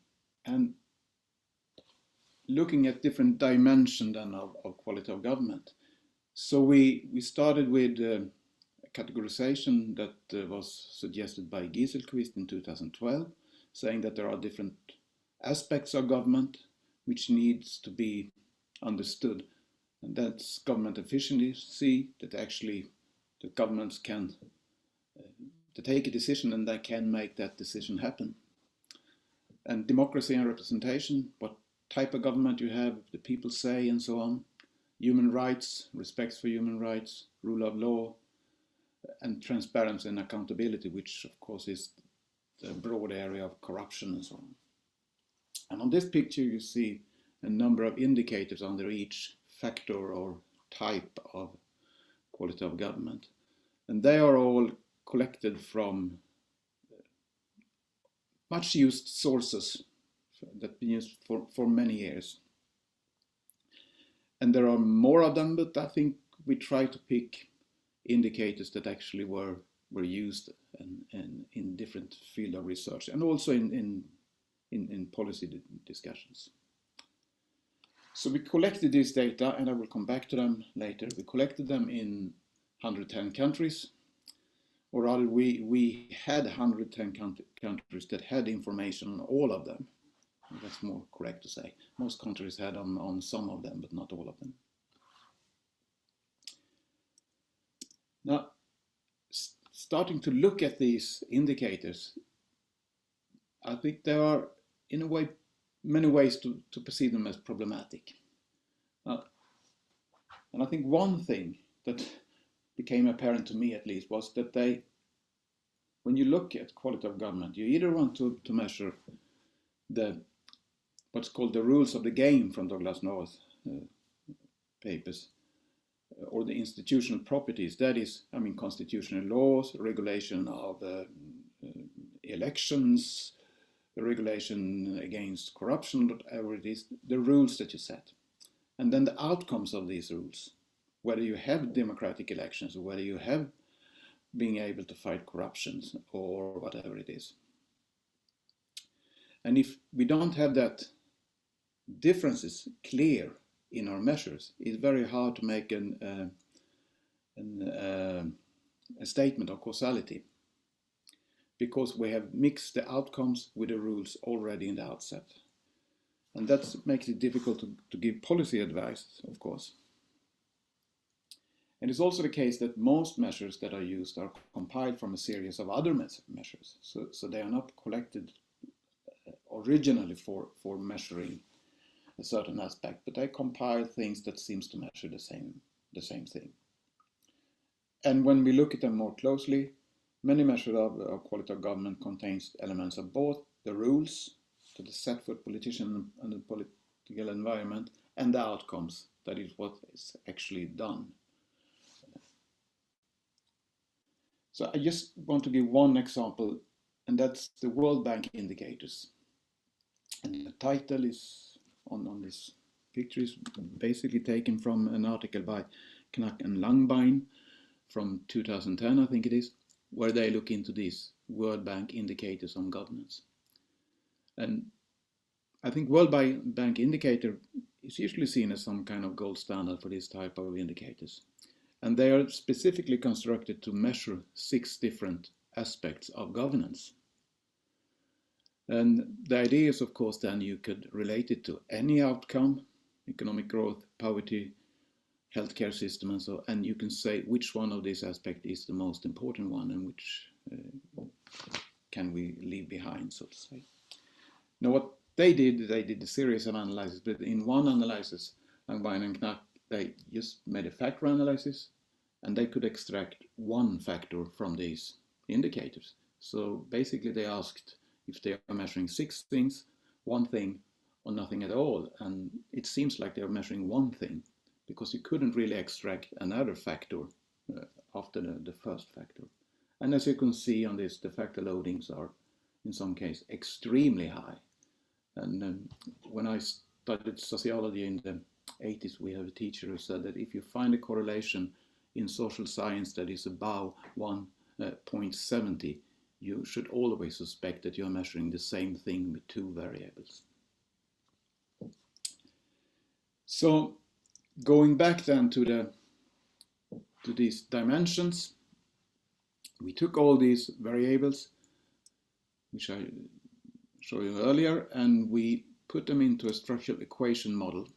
and looking at different dimensions then of quality of government. So we started with a categorization that was suggested by Gieselquist in 2012, saying that there are different aspects of government which needs to be understood. And that's government efficiency, that actually the governments can to take a decision and they can make that decision happen. And democracy and representation, what type of government you have, the people say, and so on. Human rights, respect for human rights, rule of law, and transparency and accountability, which of course is the broad area of corruption and so on. And on this picture you see a number of indicators under each factor or type of quality of government. And they are all collected from much used sources that have been used for many years. And there are more of them, but I think we try to pick indicators that actually were used in different field of research, and also in policy discussions. So we collected this data, and I will come back to them later. We collected them in 110 countries, or rather we had 110 countries that had information on all of them. That's more correct to say. Most countries had on some of them, but not all of them. Now, starting to look at these indicators, I think there are, in a way, many ways to perceive them as problematic. And I think one thing that became apparent to me, at least, was that when you look at quality of government, you either want to measure what's called the rules of the game from Douglas North papers, or the institutional properties, that is, I mean, constitutional laws, regulation of elections, the regulation against corruption, whatever it is, the rules that you set. And then the outcomes of these rules, whether you have democratic elections or whether you have being able to fight corruptions or whatever it is. And if we don't have that differences clear in our measures, it's very hard to make a statement of causality, because we have mixed the outcomes with the rules already in the outset. And that makes it difficult to give policy advice, of course. And it's also the case that most measures that are used are compiled from a series of other measures. So they are not collected originally for measuring a certain aspect, but they compile things that seems to measure the same thing. And when we look at them more closely, many measures of quality of government contains elements of both the rules that is set for politicians and the political environment, and the outcomes, that is what is actually done. So I just want to give one example, and that's the World Bank indicators. And the title is on this picture is basically taken from an article by Knack and Langbein from 2010, I think it is, where they look into these World Bank indicators on governance. And I think World Bank indicator is usually seen as some kind of gold standard for this type of indicators. And they are specifically constructed to measure 6 different aspects of governance. And the idea is, of course, then you could relate it to any outcome, economic growth, poverty, healthcare system, and so, and you can say which one of these aspects is the most important one and which can we leave behind, so to say. Now, what they did a series of analyses, but in one analysis, Langbein and Knack, they just made a factor analysis, and they could extract one factor from these indicators. So basically they asked if they are measuring 6 things, 1 thing, or nothing at all. And it seems like they're measuring 1 thing, because you couldn't really extract another factor after the first factor. And as you can see on this, the factor loadings are in some cases extremely high. And when I studied sociology in the 80s, we have a teacher who said that if you find a correlation in social science that is above 1.70, you should always suspect that you're measuring the same thing with 2 variables. So going back then to these dimensions, we took all these variables, which I showed you earlier, and we put them into a structural equation model,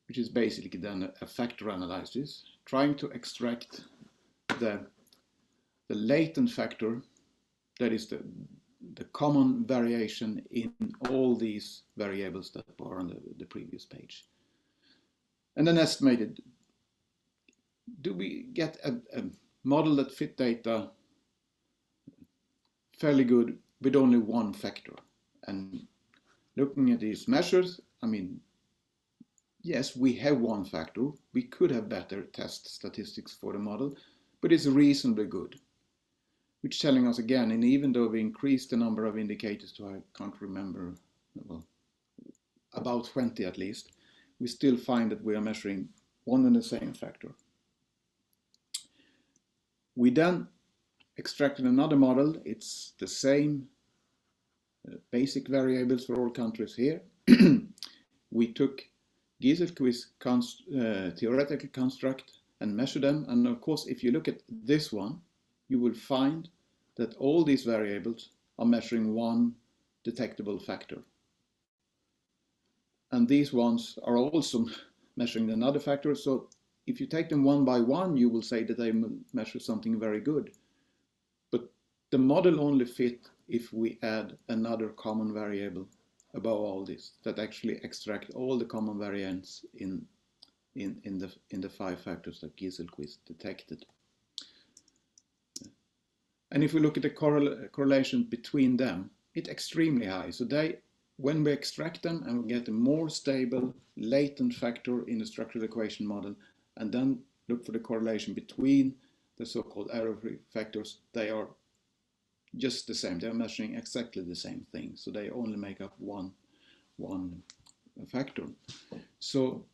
which is basically then a factor analysis, trying to extract the latent factor, that is the common variation in all these variables that were on the previous page. And then estimated, do we get a model that fit data fairly good with only 1 factor? And looking at these measures, I mean, yes, we have 1 factor. We could have better test statistics for the model, but it's reasonably good, which is telling us again, and even though we increased the number of indicators to, I can't remember, well, about 20 at least, we still find that we are measuring 1 and the same factor. We then extracted another model. It's the same basic variables for all countries here. We took Gieselquist's theoretical construct and measured them. And of course, if you look at this one, you will find that all these variables are measuring 1 detectable factor. And these ones are also measuring another factor. So if you take them 1 by 1, you will say that they measure something very good. But the model only fit if we add another common variable above all this, that actually extract all the common variants in the 5 factors that Gieselquist detected. And if we look at the correlation between them, it's extremely high. So when we extract them and we get a more stable latent factor in the structural equation model, and then look for the correlation between the so-called error-free factors, they are just the same. They're measuring exactly the same thing. So they only make up one factor. So,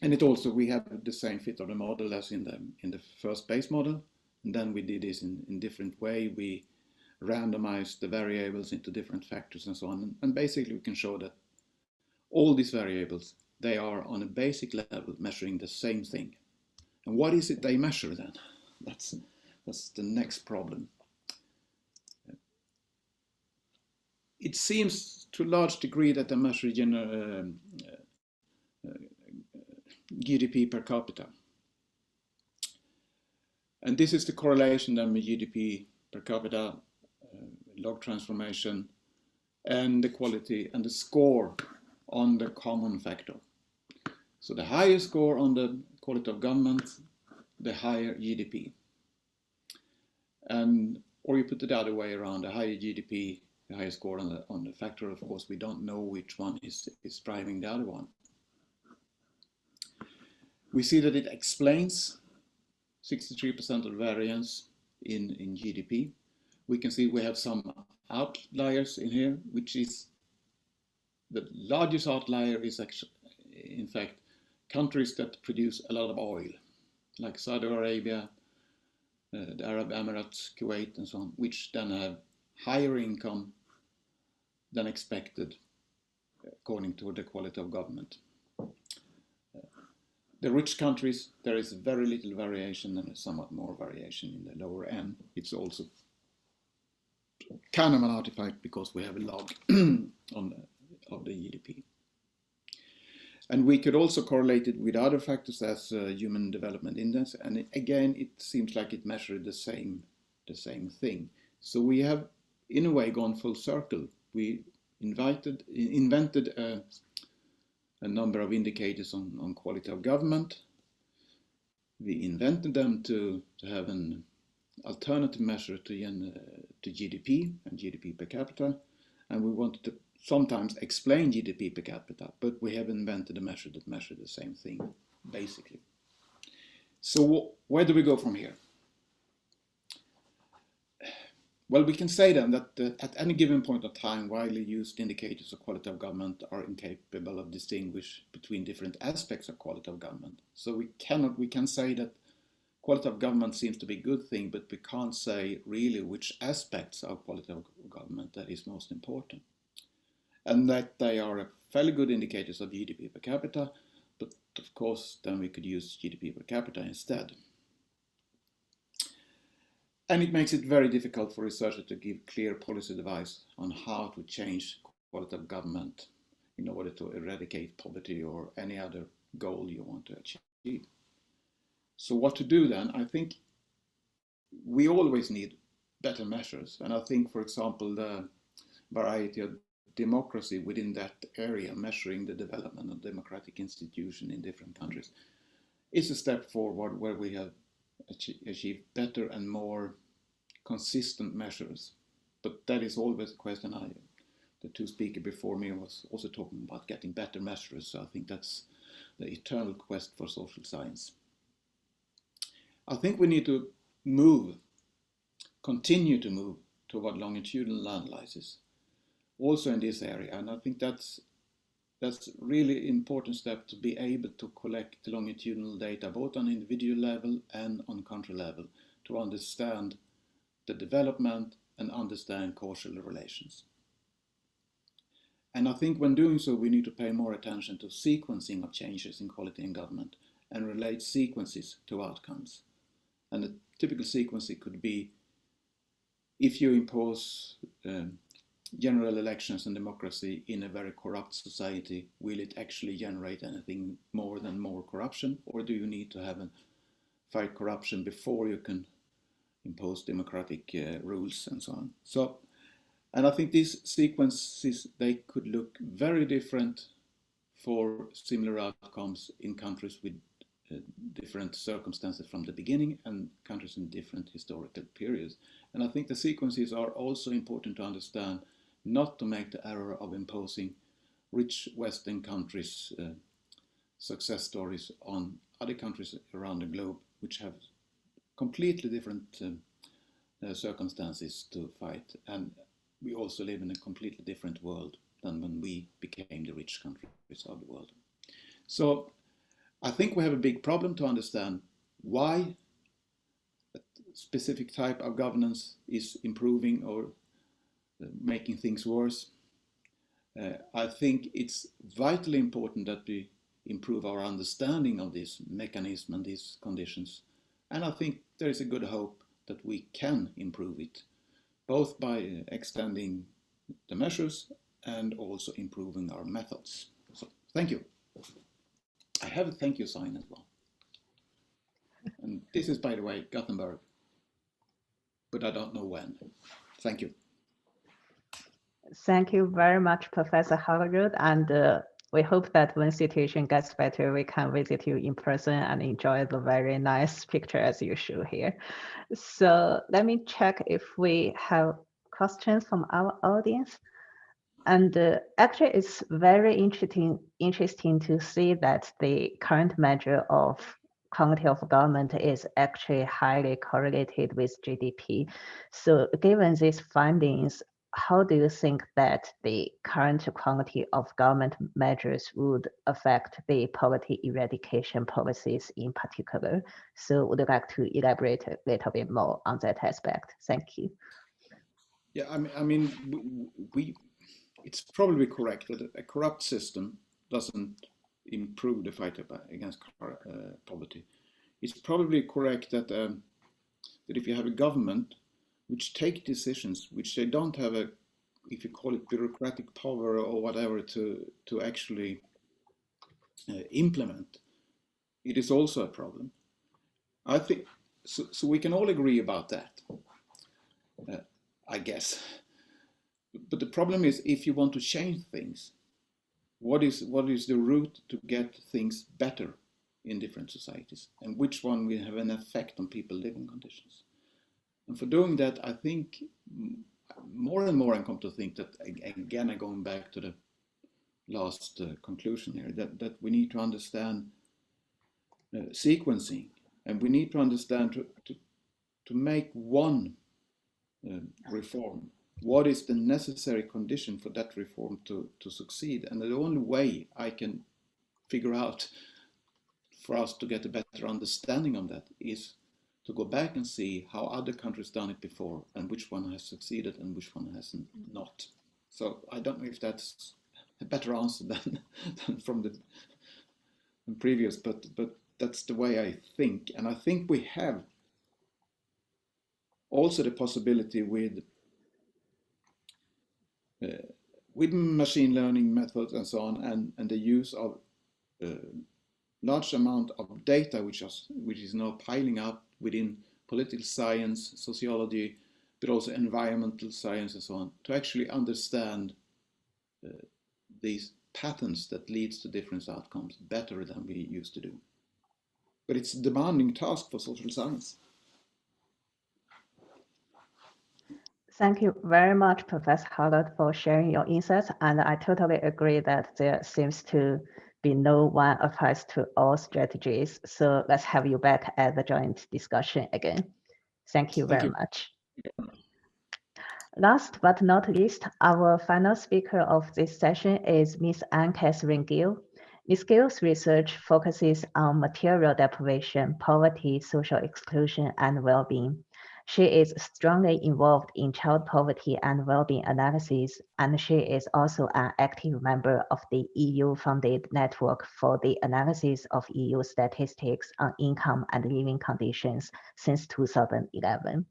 and it also, we have the same fit of the model as in the first base model. And then we did this in different way. We randomized the variables into different factors and so on. And basically we can show that all these variables, they are on a basic level measuring the same thing. And what is it they measure then? That's the next problem. It seems to a large degree that they measure GDP per capita. And this is the correlation then with GDP per capita, log transformation, and the quality and the score on the common factor. So the higher score on the quality of government, the higher GDP. And, or you put it the other way around, the higher GDP, the higher score on the factor. Of course, we don't know which one is driving the other one. We see that it explains 63% of the variance in GDP. We can see we have some outliers in here, which is the largest outlier is actually in fact, countries that produce a lot of oil, like Saudi Arabia, the Arab Emirates, Kuwait, and so on, which then have higher income than expected according to the quality of government. The rich countries, there is very little variation and somewhat more variation in the lower end. It's also kind of an artifact because we have a log of the GDP. And we could also correlate it with other factors as Human Development Index. And again, it seems like it measured the same thing. So we have, in a way, gone full circle. We invented a number of indicators on quality of government. We invented them to have an alternative measure to GDP and GDP per capita. And we wanted to sometimes explain GDP per capita, but we have invented a measure that measures the same thing, basically. So where do we go from here? Well, we can say then that at any given point of time, widely used indicators of quality of government are incapable of distinguish between different aspects of quality of government. So we can say that quality of government seems to be a good thing, but we can't say really which aspects of quality of government that is most important. And that they are fairly good indicators of GDP per capita, but of course then we could use GDP per capita instead. And it makes it very difficult for researchers to give clear policy advice on how to change quality of government in order to eradicate poverty or any other goal you want to achieve. So what to do then? I think we always need better measures. And I think, for example, the variety of democracy within that area, measuring the development of democratic institutions in different countries, is a step forward where we have achieved better and more consistent measures. But that is always a question. The two speakers before me was also talking about getting better measures. So I think that's the eternal quest for social science. I think we need to continue to move toward longitudinal analysis, also in this area. And I think that's really important step to be able to collect longitudinal data, both on individual level and on country level, to understand the development and understand causal relations. And I think when doing so, we need to pay more attention to sequencing of changes in quality in government and relate sequences to outcomes. And a typical sequence could be, if you impose general elections and democracy in a very corrupt society, will it actually generate anything more than more corruption? Or do you need to fight corruption before you can impose democratic rules and so on? And I think these sequences, they could look very different for similar outcomes in countries with different circumstances from the beginning and countries in different historical periods. And I think the sequences are also important to understand, not to make the error of imposing rich Western countries' success stories on other countries around the globe, which have completely different circumstances to fight. And we also live in a completely different world than when we became the rich countries of the world. So I think we have a big problem to understand why a specific type of governance is improving or making things worse. I think it's vitally important that we improve our understanding of this mechanism and these conditions. And I think there is a good hope that we can improve it, both by extending the measures and also improving our methods. So thank you. I have a thank you sign as well. And this is, by the way, Gothenburg, but I don't know when. Thank you.
Thank you very much, Professor Hagerud. And we hope that when situation gets better, we can visit you in person and enjoy the very nice picture as you show here. So let me check if we have questions from our audience. And actually, it's very interesting to see that the current measure of quality of government is actually highly correlated with GDP. So given these findings, how do you think that the current quantity of government measures would affect the poverty eradication policies in particular? So would you like to elaborate a little bit more on that aspect? Thank you.
Yeah, I mean, it's probably correct that a corrupt system doesn't improve the fight against poverty. It's probably correct that that if you have a government which take decisions which they don't have a, if you call it bureaucratic power or whatever, to actually implement, it is also a problem. I think so we can all agree about that, I guess. But the problem is, if you want to change things, what is the route to get things better in different societies, and which one will have an effect on people's living conditions? And for doing that, I think more and more I come to think that, again, I'm going back to the last conclusion here, that we need to understand sequencing, and we need to understand to make one reform, what is the necessary condition for that reform to succeed. And the only way I can figure out for us to get a better understanding on that is to go back and see how other countries done it before, and which one has succeeded and which one hasn't not. So I don't know if that's a better answer than from the previous, but that's the way I think. And I think we have also the possibility with machine learning methods and so on, and the use of large amount of data which is now piling up within political science, sociology, but also environmental science and so on, to actually understand these patterns that leads to different outcomes better than we used to do. But it's a demanding task for social science.
Thank you very much, Professor Howlett, for sharing your insights. And I totally agree that there seems to be no one applies to all strategies. So let's have you back at the joint discussion again. Thank you very much. Last but not least, our final speaker of this session is Ms. Anne-Catherine Gill. Ms. Gill's research focuses on material deprivation, poverty, social exclusion, and well-being. She is strongly involved in child poverty and well-being analysis, and she is also an active member of the EU-funded network for the analysis of EU statistics on income and living conditions since 2011.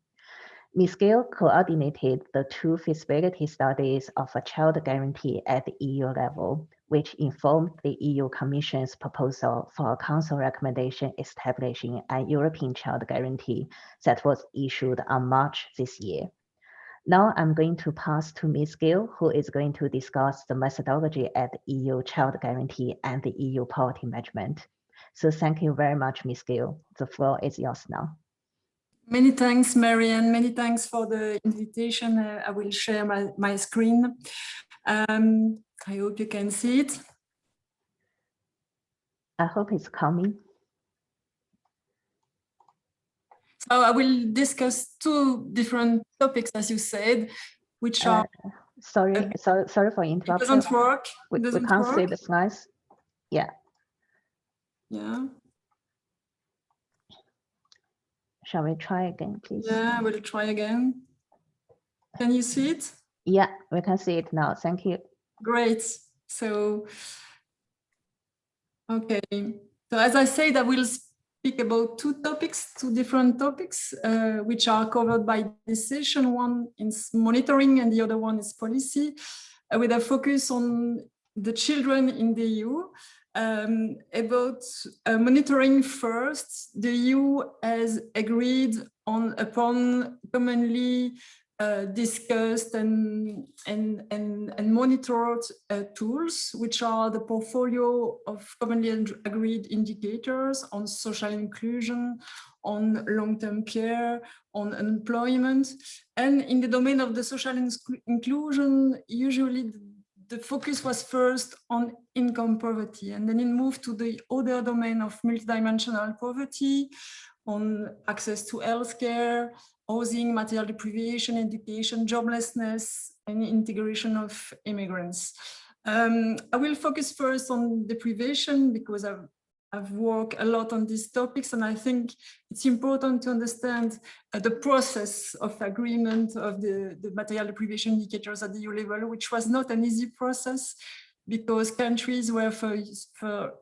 Ms. Gill coordinated the 2 feasibility studies of a child guarantee at the EU level, which informed the EU Commission's proposal for a Council recommendation establishing a European child guarantee that was issued on March this year. Now I'm going to pass to Ms. Gill, who is going to discuss the methodology at the EU child guarantee and the EU poverty management. So thank you very much, Ms. Gill. The floor is yours now.
Many thanks, Marianne. Many thanks for the invitation. I will share my screen. I hope you can see it.
I hope it's coming.
So I will discuss 2 different topics, as you said, which are...
Sorry for interrupting.
It doesn't work.
We can't see the slides. Yeah.
Yeah.
Shall we try again, please?
Yeah, we'll try again. Can you see it?
Yeah, we can see it now. Thank you.
Great. So, okay. So as I said, I will speak about 2 different topics, which are covered by this session. One is monitoring and the other one is policy, with a focus on the children in the EU. About monitoring first, the EU has agreed upon commonly discussed and monitored tools, which are the portfolio of commonly agreed indicators on social inclusion, on long-term care, on unemployment. And in the domain of the social inclusion, usually the focus was first on income poverty, and then it moved to the other domain of multidimensional poverty, on access to healthcare, housing, material deprivation, education, joblessness, and integration of immigrants. I will focus first on deprivation because I've worked a lot on these topics, and I think it's important to understand the process of agreement of the material deprivation indicators at the EU level, which was not an easy process because countries were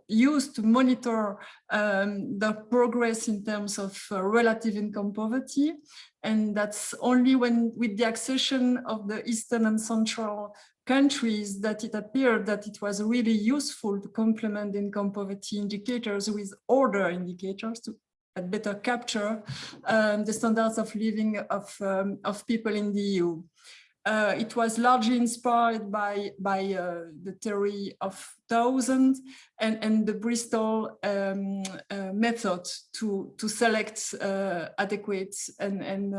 used to monitor the progress in terms of relative income poverty. And that's only with the accession of the Eastern and Central countries that it appeared that it was really useful to complement income poverty indicators with other indicators to better capture the standards of living of people in the EU. It was largely inspired by the theory of thousands and the Bristol method to select adequate and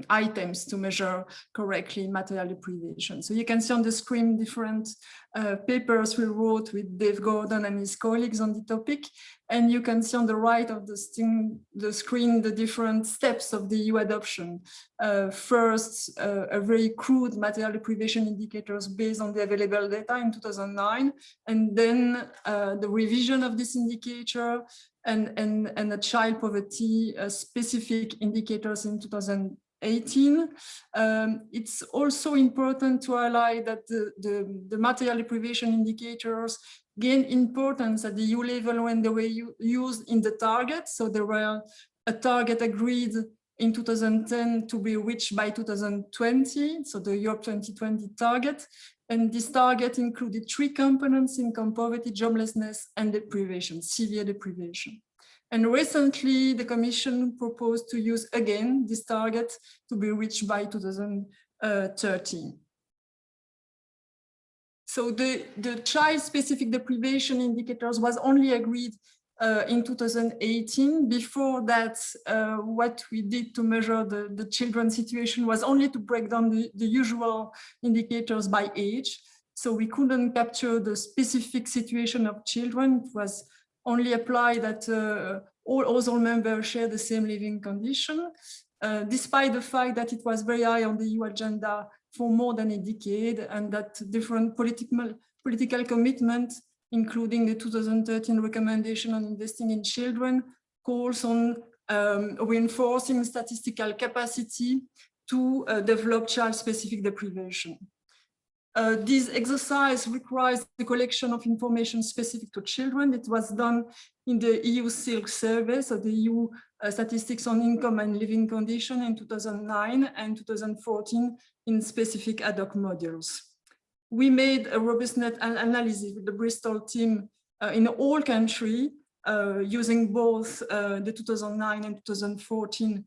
items to measure correctly material deprivation. So you can see on the screen different papers we wrote with Dave Gordon and his colleagues on the topic. And you can see on the right of the screen the different steps of the EU adoption. First, a very crude material deprivation indicators based on the available data in 2009, and then the revision of this indicator and a child poverty specific indicators in 2018. It's also important to highlight that the material deprivation indicators gained importance at the EU level when they were used in the target. So there were a target agreed in 2010 to be reached by 2020, so the Europe 2020 target. And this target included 3 components: income poverty, joblessness, and deprivation, severe deprivation. And recently, the Commission proposed to use again this target to be reached by 2030. So the child-specific deprivation indicators was only agreed in 2018. Before that, what we did to measure the children's situation was only to break down the usual indicators by age. So we couldn't capture the specific situation of children. It was only applied that all household members share the same living condition, despite the fact that it was very high on the EU agenda for more than a decade, and that different political commitments, including the 2013 recommendation on investing in children, calls on reinforcing statistical capacity to develop child-specific deprivation. This exercise requires the collection of information specific to children. It was done in the EU SILC survey, so the EU Statistics on Income and Living Condition in 2009 and 2014 in specific ad hoc modules. We made a robustness analysis with the Bristol team in all countries using both the 2009 and 2014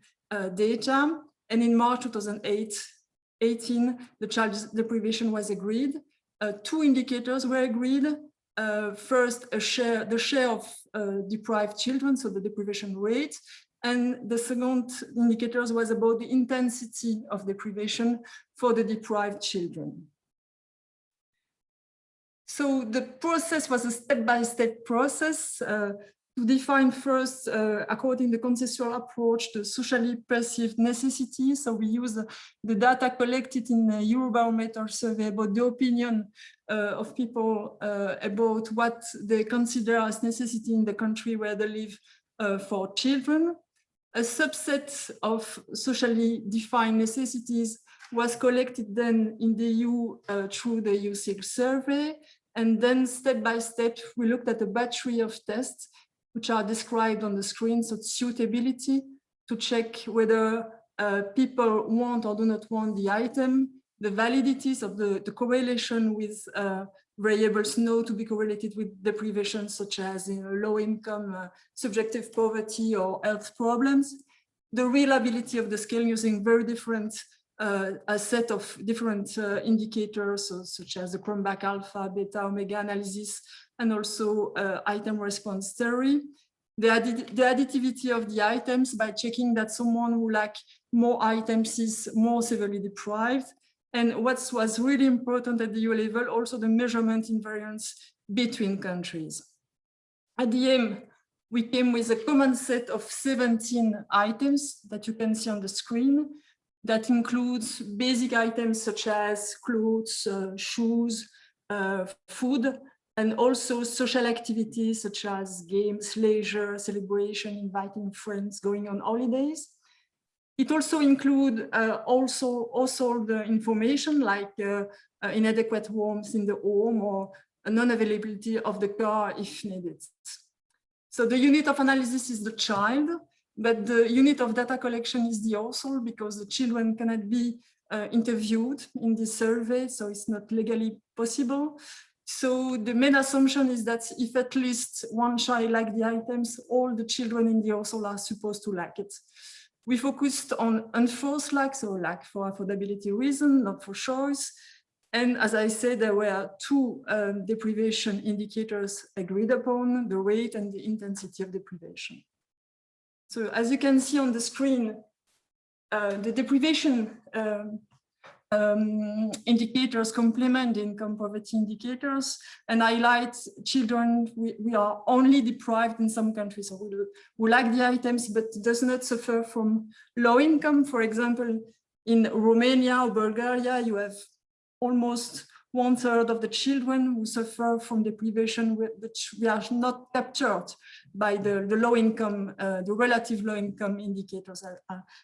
data. And in March 2018, the child deprivation was agreed. 2 indicators were agreed. First, the share of deprived children, so the deprivation rate. And the second indicator was about the intensity of deprivation for the deprived children. So the process was a step-by-step process to define first, according to the consensual approach, the socially perceived necessities. So we use the data collected in a Eurobarometer survey about the opinion of people about what they consider as necessity in the country where they live for children. A subset of socially defined necessities was collected then in the EU through the EU SILC survey. And then step by step, we looked at a battery of tests, which are described on the screen. So suitability, to check whether people want or do not want the item, the validities of the correlation with variables known to be correlated with deprivation, such as low income, subjective poverty, or health problems, the reliability of the scale using very different a set of different indicators, such as the Cronbach alpha, beta, omega analysis, and also item response theory. The additivity of the items by checking that someone who lacks more items is more severely deprived. And what was really important at the EU level, also the measurement invariance between countries. At the end, we came with a common set of 17 items that you can see on the screen. that includes basic items such as clothes, shoes, food, and also social activities such as games, leisure, celebration, inviting friends, going on holidays. It also includes also the information like inadequate warmth in the home or a non-availability of the car if needed. So the unit of analysis is the child, but the unit of data collection is the author, because the children cannot be interviewed in this survey, so it's not legally possible. So the main assumption is that if at least one child likes the items, all the children in the household are supposed to like it. We focused on enforced lack, so lack for affordability reason, not for choice. And as I said, there were two deprivation indicators agreed upon, the rate and the intensity of deprivation. So as you can see on the screen, the deprivation indicators complement the income poverty indicators and highlight children we are only deprived in some countries, so who like the items but does not suffer from low income. For example, in Romania or Bulgaria, you have almost 1/3 of the children who suffer from deprivation, which we are not captured by the low income, the relative low income indicators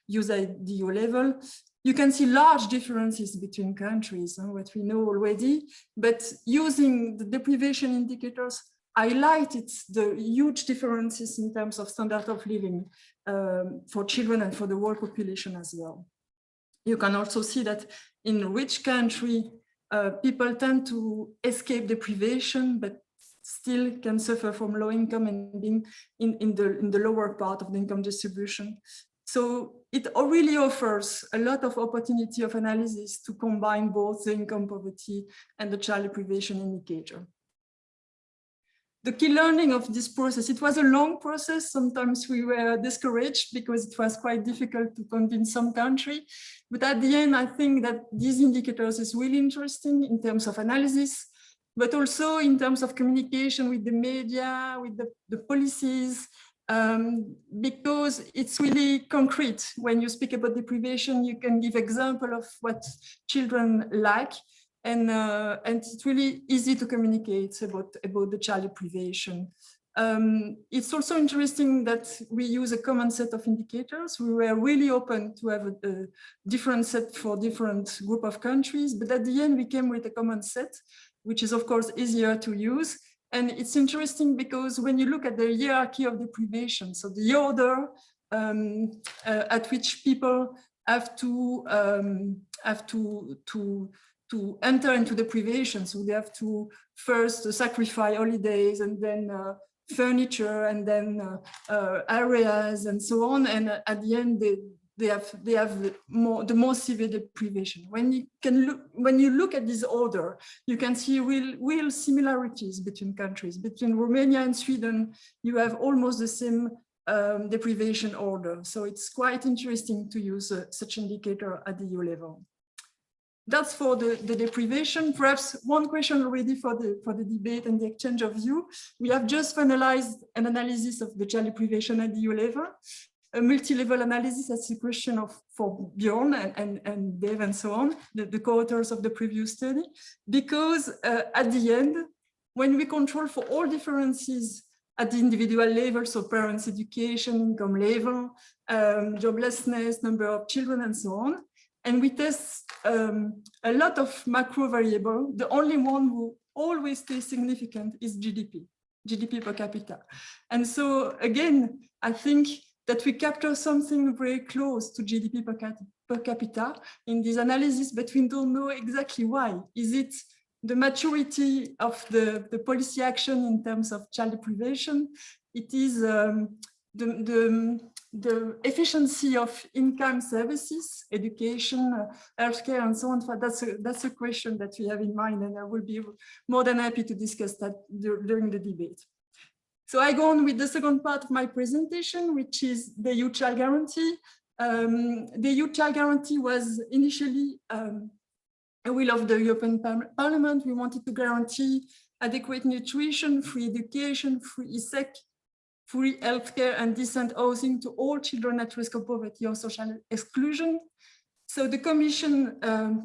used at the EU level. You can see large differences between countries, what we know already, but using the deprivation indicators highlighted the huge differences in terms of standard of living for children and for the whole population as well. You can also see that in rich country, people tend to escape deprivation, but still can suffer from low income and being in the lower part of the income distribution. So it really offers a lot of opportunity of analysis to combine both the income poverty and the child deprivation indicator. The key learning of this process, it was a long process. Sometimes we were discouraged because it was quite difficult to convince some country. But at the end, I think that these indicators is really interesting in terms of analysis, but also in terms of communication with the media, with the policies, because it's really concrete. When you speak about deprivation, you can give example of what children like. And it's really easy to communicate about the child deprivation. It's also interesting that we use a common set of indicators. We were really open to have a different set for different group of countries, but at the end we came with a common set, which is of course easier to use. And it's interesting because when you look at the hierarchy of deprivation, so the order at which people have to enter into deprivation. So they have to first sacrifice holidays and then furniture and then areas and so on. And at the end, they have the more severe deprivation. When you look at this order, you can see real similarities between countries. Between Romania and Sweden, you have almost the same deprivation order. So it's quite interesting to use such indicator at the EU level. That's for the deprivation. Perhaps one question already for the debate and the exchange of view. We have just finalized an analysis of the child deprivation at the EU level. A multi-level analysis, that's a question for Bjorn and Dave and so on, the co-authors of the previous study, because at the end, when we control for all differences at the individual level, so parents' education, income level, joblessness, number of children, and so on, and we test a lot of macro variables, the only one who always stays significant is GDP per capita. And so again, I think that we capture something very close to GDP per capita in this analysis, but we don't know exactly why. Is it the maturity of the policy action in terms of child deprivation? It is the efficiency of income services, education, healthcare, and so on. That's a question that we have in mind, and I will be more than happy to discuss that during the debate. So I go on with the second part of my presentation, which is the Youth Child Guarantee. The Youth Child Guarantee was initially a will of the European Parliament. We wanted to guarantee adequate nutrition, free education, free healthcare, and decent housing to all children at risk of poverty or social exclusion. So the Commission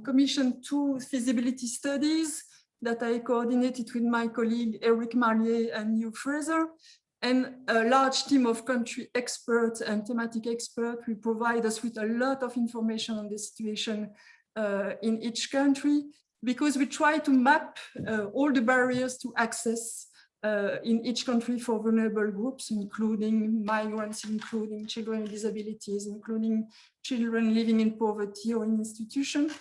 commissioned 2 feasibility studies that I coordinated with my colleague Eric Marlier and Hugh Fraser, and a large team of country experts and thematic experts will provide us with a lot of information on the situation in each country, because we try to map all the barriers to access in each country for vulnerable groups, including migrants, including children with disabilities, including children living in poverty or in institutions.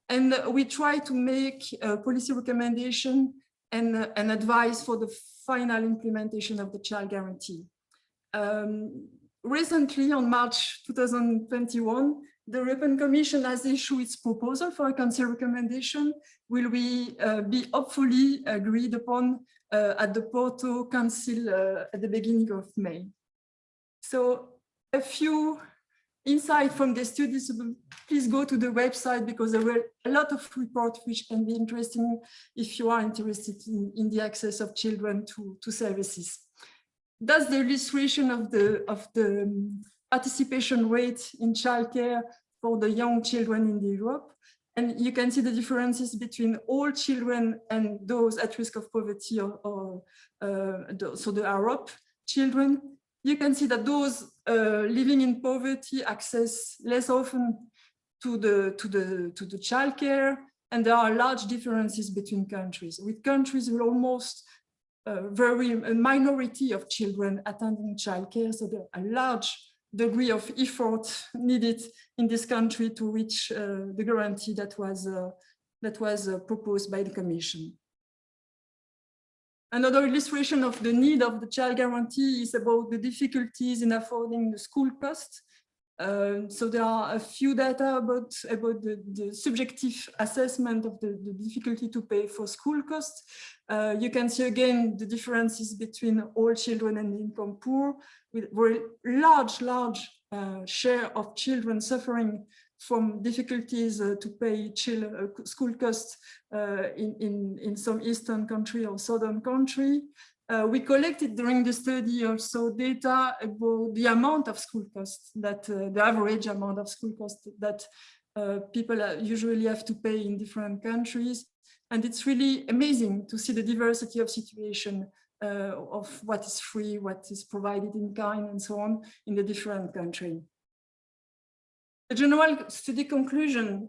And we try to make a policy recommendation and advice for the final implementation of the child guarantee. Recently, on March 2021, the European Commission has issued its proposal for a Council recommendation, will be hopefully agreed upon at the Porto Council at the beginning of May. So a few insights from the studies, please go to the website, because there were a lot of reports which can be interesting if you are interested in the access of children to services. That's the illustration of the participation rate in childcare for the young children in Europe. And you can see the differences between all children and those at risk of poverty so the AROP children. You can see that those living in poverty access less often to the childcare, and there are large differences between countries. With countries with almost a minority of children attending childcare, so there are a large degree of effort needed in this country to reach the guarantee that was proposed by the Commission. Another illustration of the need of the child guarantee is about the difficulties in affording the school cost. So there are a few data about the subjective assessment of the difficulty to pay for school costs. You can see again the differences between all children and the income poor, with very large share of children suffering from difficulties to pay school costs in some eastern country or southern country. We collected during the study also data about the amount of school costs, that the average amount of school costs that people usually have to pay in different countries. And it's really amazing to see the diversity of situation of what is free, what is provided in kind, and so on in the different countries. The general study conclusion,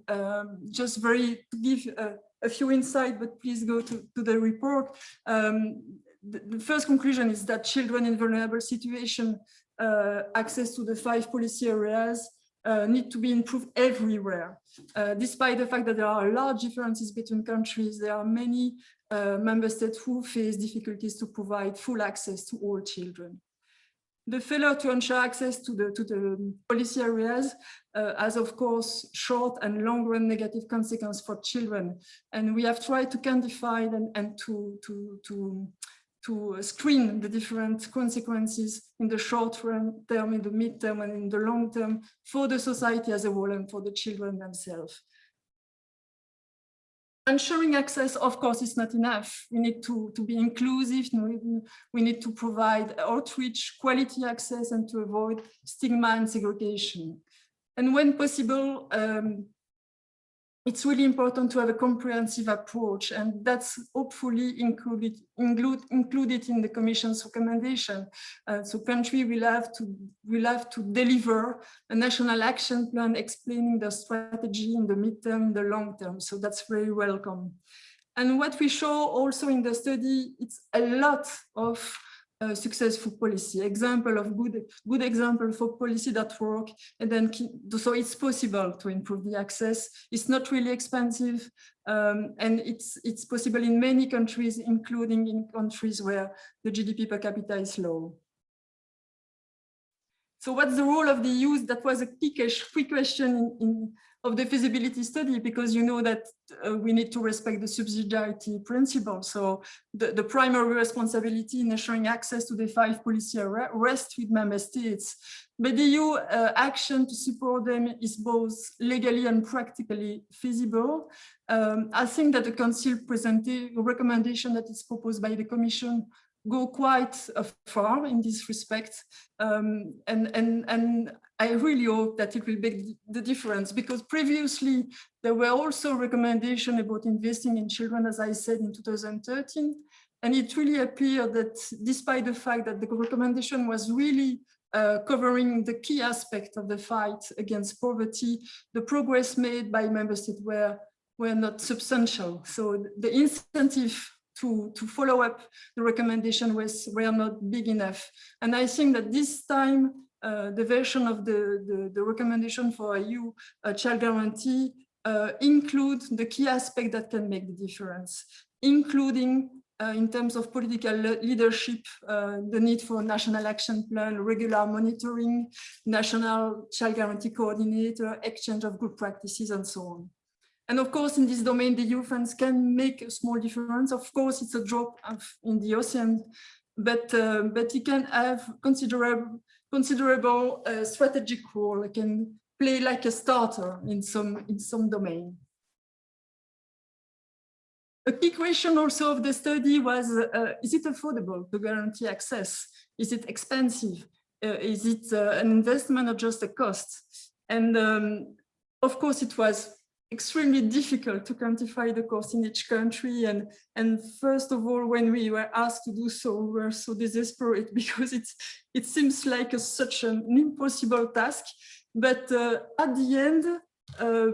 just very to give a few insights, but please go to the report. The first conclusion is that children in vulnerable situation, access to the 5 policy areas need to be improved everywhere. Despite the fact that there are large differences between countries, there are many member states who face difficulties to provide full access to all children. The failure to ensure access to the policy areas has, of course, short and long-run negative consequences for children. And we have tried to quantify and to screen the different consequences in the short term, in the mid-term, and in the long term for the society as a whole and for the children themselves. Ensuring access, of course, is not enough. We need to be inclusive. We need to provide outreach, quality access, and to avoid stigma and segregation. And when possible, it's really important to have a comprehensive approach, and that's hopefully included in the Commission's recommendation. So country will have to deliver a national action plan explaining the strategy in the midterm, in the long term. So that's very welcome. And what we show also in the study, it's a lot of successful policy, example of good example for policy that work, and then so it's possible to improve the access. It's not really expensive, and it's possible in many countries, including in countries where the GDP per capita is low. So what's the role of the youth? That was a quick question of the feasibility study, because you know that we need to respect the subsidiarity principle. So the primary responsibility in ensuring access to the 5 policy areas rests with member states. But the EU action to support them is both legally and practically feasible. I think that the Council presented a recommendation that is proposed by the Commission go quite far in this respect. And I really hope that it will make the difference, because previously there were also recommendations about investing in children, as I said, in 2013. And it really appeared that despite the fact that the recommendation was really covering the key aspect of the fight against poverty, the progress made by member states were not substantial. So the incentive to follow up the recommendation were not big enough. And I think that this time, the version of the recommendation for EU child guarantee include the key aspect that can make the difference, including in terms of political leadership, the need for national action plan, regular monitoring, national child guarantee coordinator, exchange of good practices, and so on. And of course, in this domain, the EU funds can make a small difference. Of course, it's a drop in the ocean, but it can have considerable strategic role. It can play like a starter in some domain. A key question also of the study was, is it affordable to guarantee access? Is it expensive? Is it an investment or just a cost? And of course, it was extremely difficult to quantify the cost in each country. And first of all, when we were asked to do so, we were so desperate because it seems like such an impossible task. But at the end,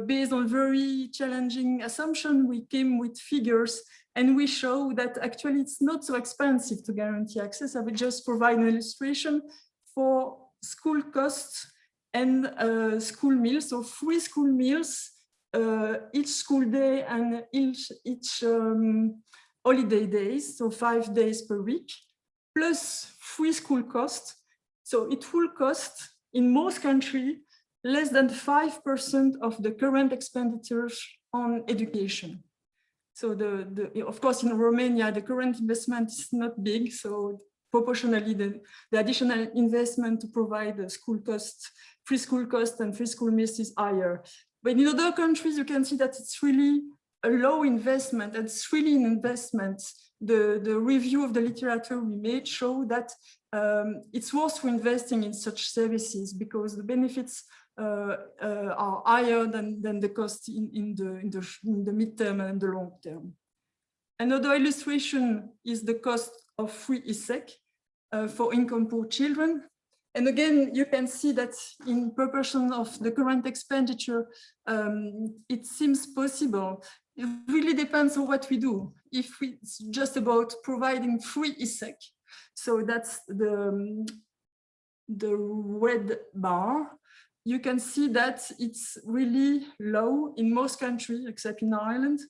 based on very challenging assumption, we came with figures, and we show that actually it's not so expensive to guarantee access. I will just provide an illustration for school costs and school meals. So free school meals each school day and each holiday days, so 5 days per week, plus free school cost. So it will cost in most countries less than 5% of the current expenditures on education. So of course, in Romania, the current investment is not big. So proportionally, the additional investment to provide the school costs, free school cost and free school meals is higher. But in other countries, you can see that it's really a low investment, and it's really an investment. The review of the literature we made show that it's worth investing in such services because the benefits are higher than the cost in the midterm and the long term. Another illustration is the cost of free ESEC for income-poor children. And again, you can see that in proportion of the current expenditure, it seems possible. It really depends on what we do. If it's just about providing free ESEC, so that's the red bar, you can see that it's really low in most countries, except in Ireland.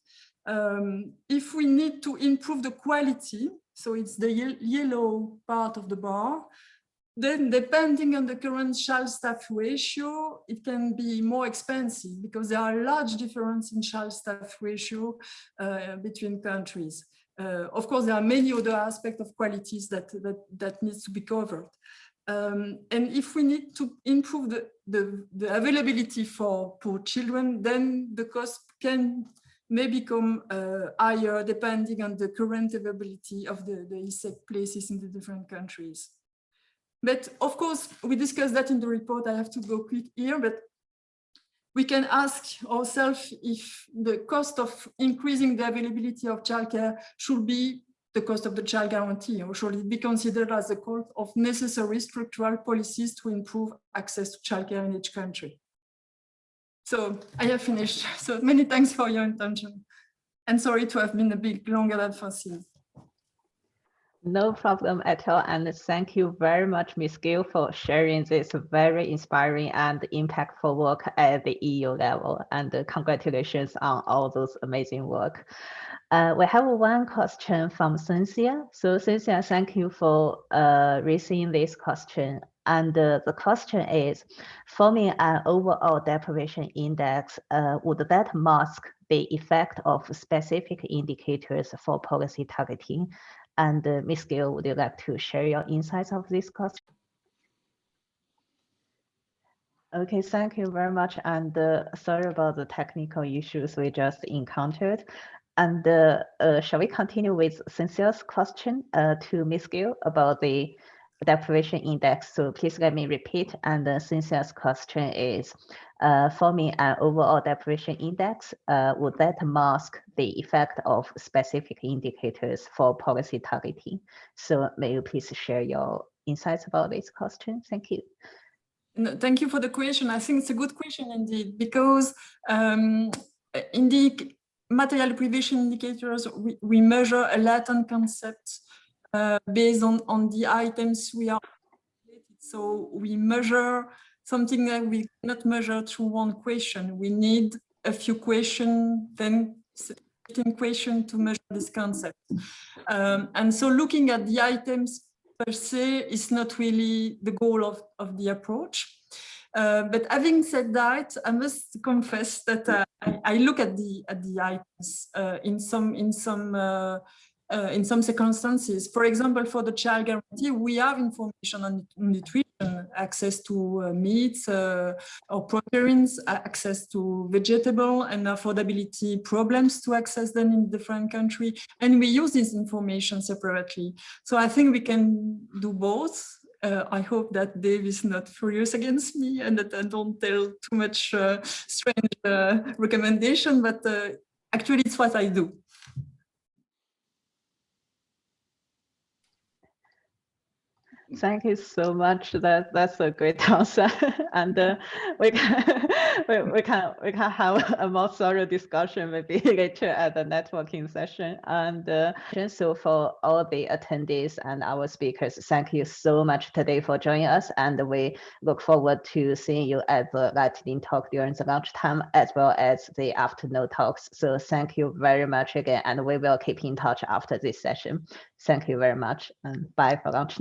If we need to improve the quality, so it's the yellow part of the bar, then depending on the current child-staff ratio, it can be more expensive because there are large differences in child-staff ratio between countries. Of course, there are many other aspects of qualities that needs to be covered. And if we need to improve the availability for poor children, then the cost may become higher depending on the current availability of the ESEC places in the different countries. But of course, we discussed that in the report. I have to go quick here, but we can ask ourselves if the cost of increasing the availability of childcare should be the cost of the child guarantee, or should it be considered as the cost of necessary structural policies to improve access to childcare in each country. So I have finished. So many thanks for your attention. And sorry to have been a bit longer than foreseen.
No problem at all. And thank you very much, Ms. Gill, for sharing this very inspiring and impactful work at the EU level. And congratulations on all those amazing work. We have one question from Cynthia. So Cynthia, thank you for raising this question. And the question is, forming an overall deprivation index, would that mask the effect of specific indicators for policy targeting? And Ms. Gill, would you like to share your insights of this question? Okay, thank you very much. And sorry about the technical issues we just encountered. And shall we continue with Cynthia's question to Ms. Gill about the deprivation index? So please let me repeat. And Cynthia's question is, forming an overall deprivation index, would that mask the effect of specific indicators for policy targeting? So may you please share your insights about this question? Thank you.
No, thank you for the question. I think it's a good question indeed, because in the material deprivation indicators, we measure a latent concept based on the items we are related. So we measure something that we cannot measure through one question. We need a few questions, then 15 questions to measure this concept. And so looking at the items per se is not really the goal of the approach. But having said that, I must confess that I look at the items in some circumstances. For example, for the child guarantee, we have information on nutrition, access to meats or proteins, access to vegetable, and affordability problems to access them in different countries. And we use this information separately. So I think we can do both. I hope that Dave is not furious against me and that I don't tell too much strange recommendation, but actually it's what I do.
Thank you so much. That's a great answer, and we can have a more thorough discussion maybe later at the networking session. And so for all the attendees and our speakers, thank you so much today for joining us, and we look forward to seeing you at the lightning talk during the lunchtime as well as the afternoon talks. So thank you very much again, and we will keep in touch after this session. Thank you very much, and bye for lunch now.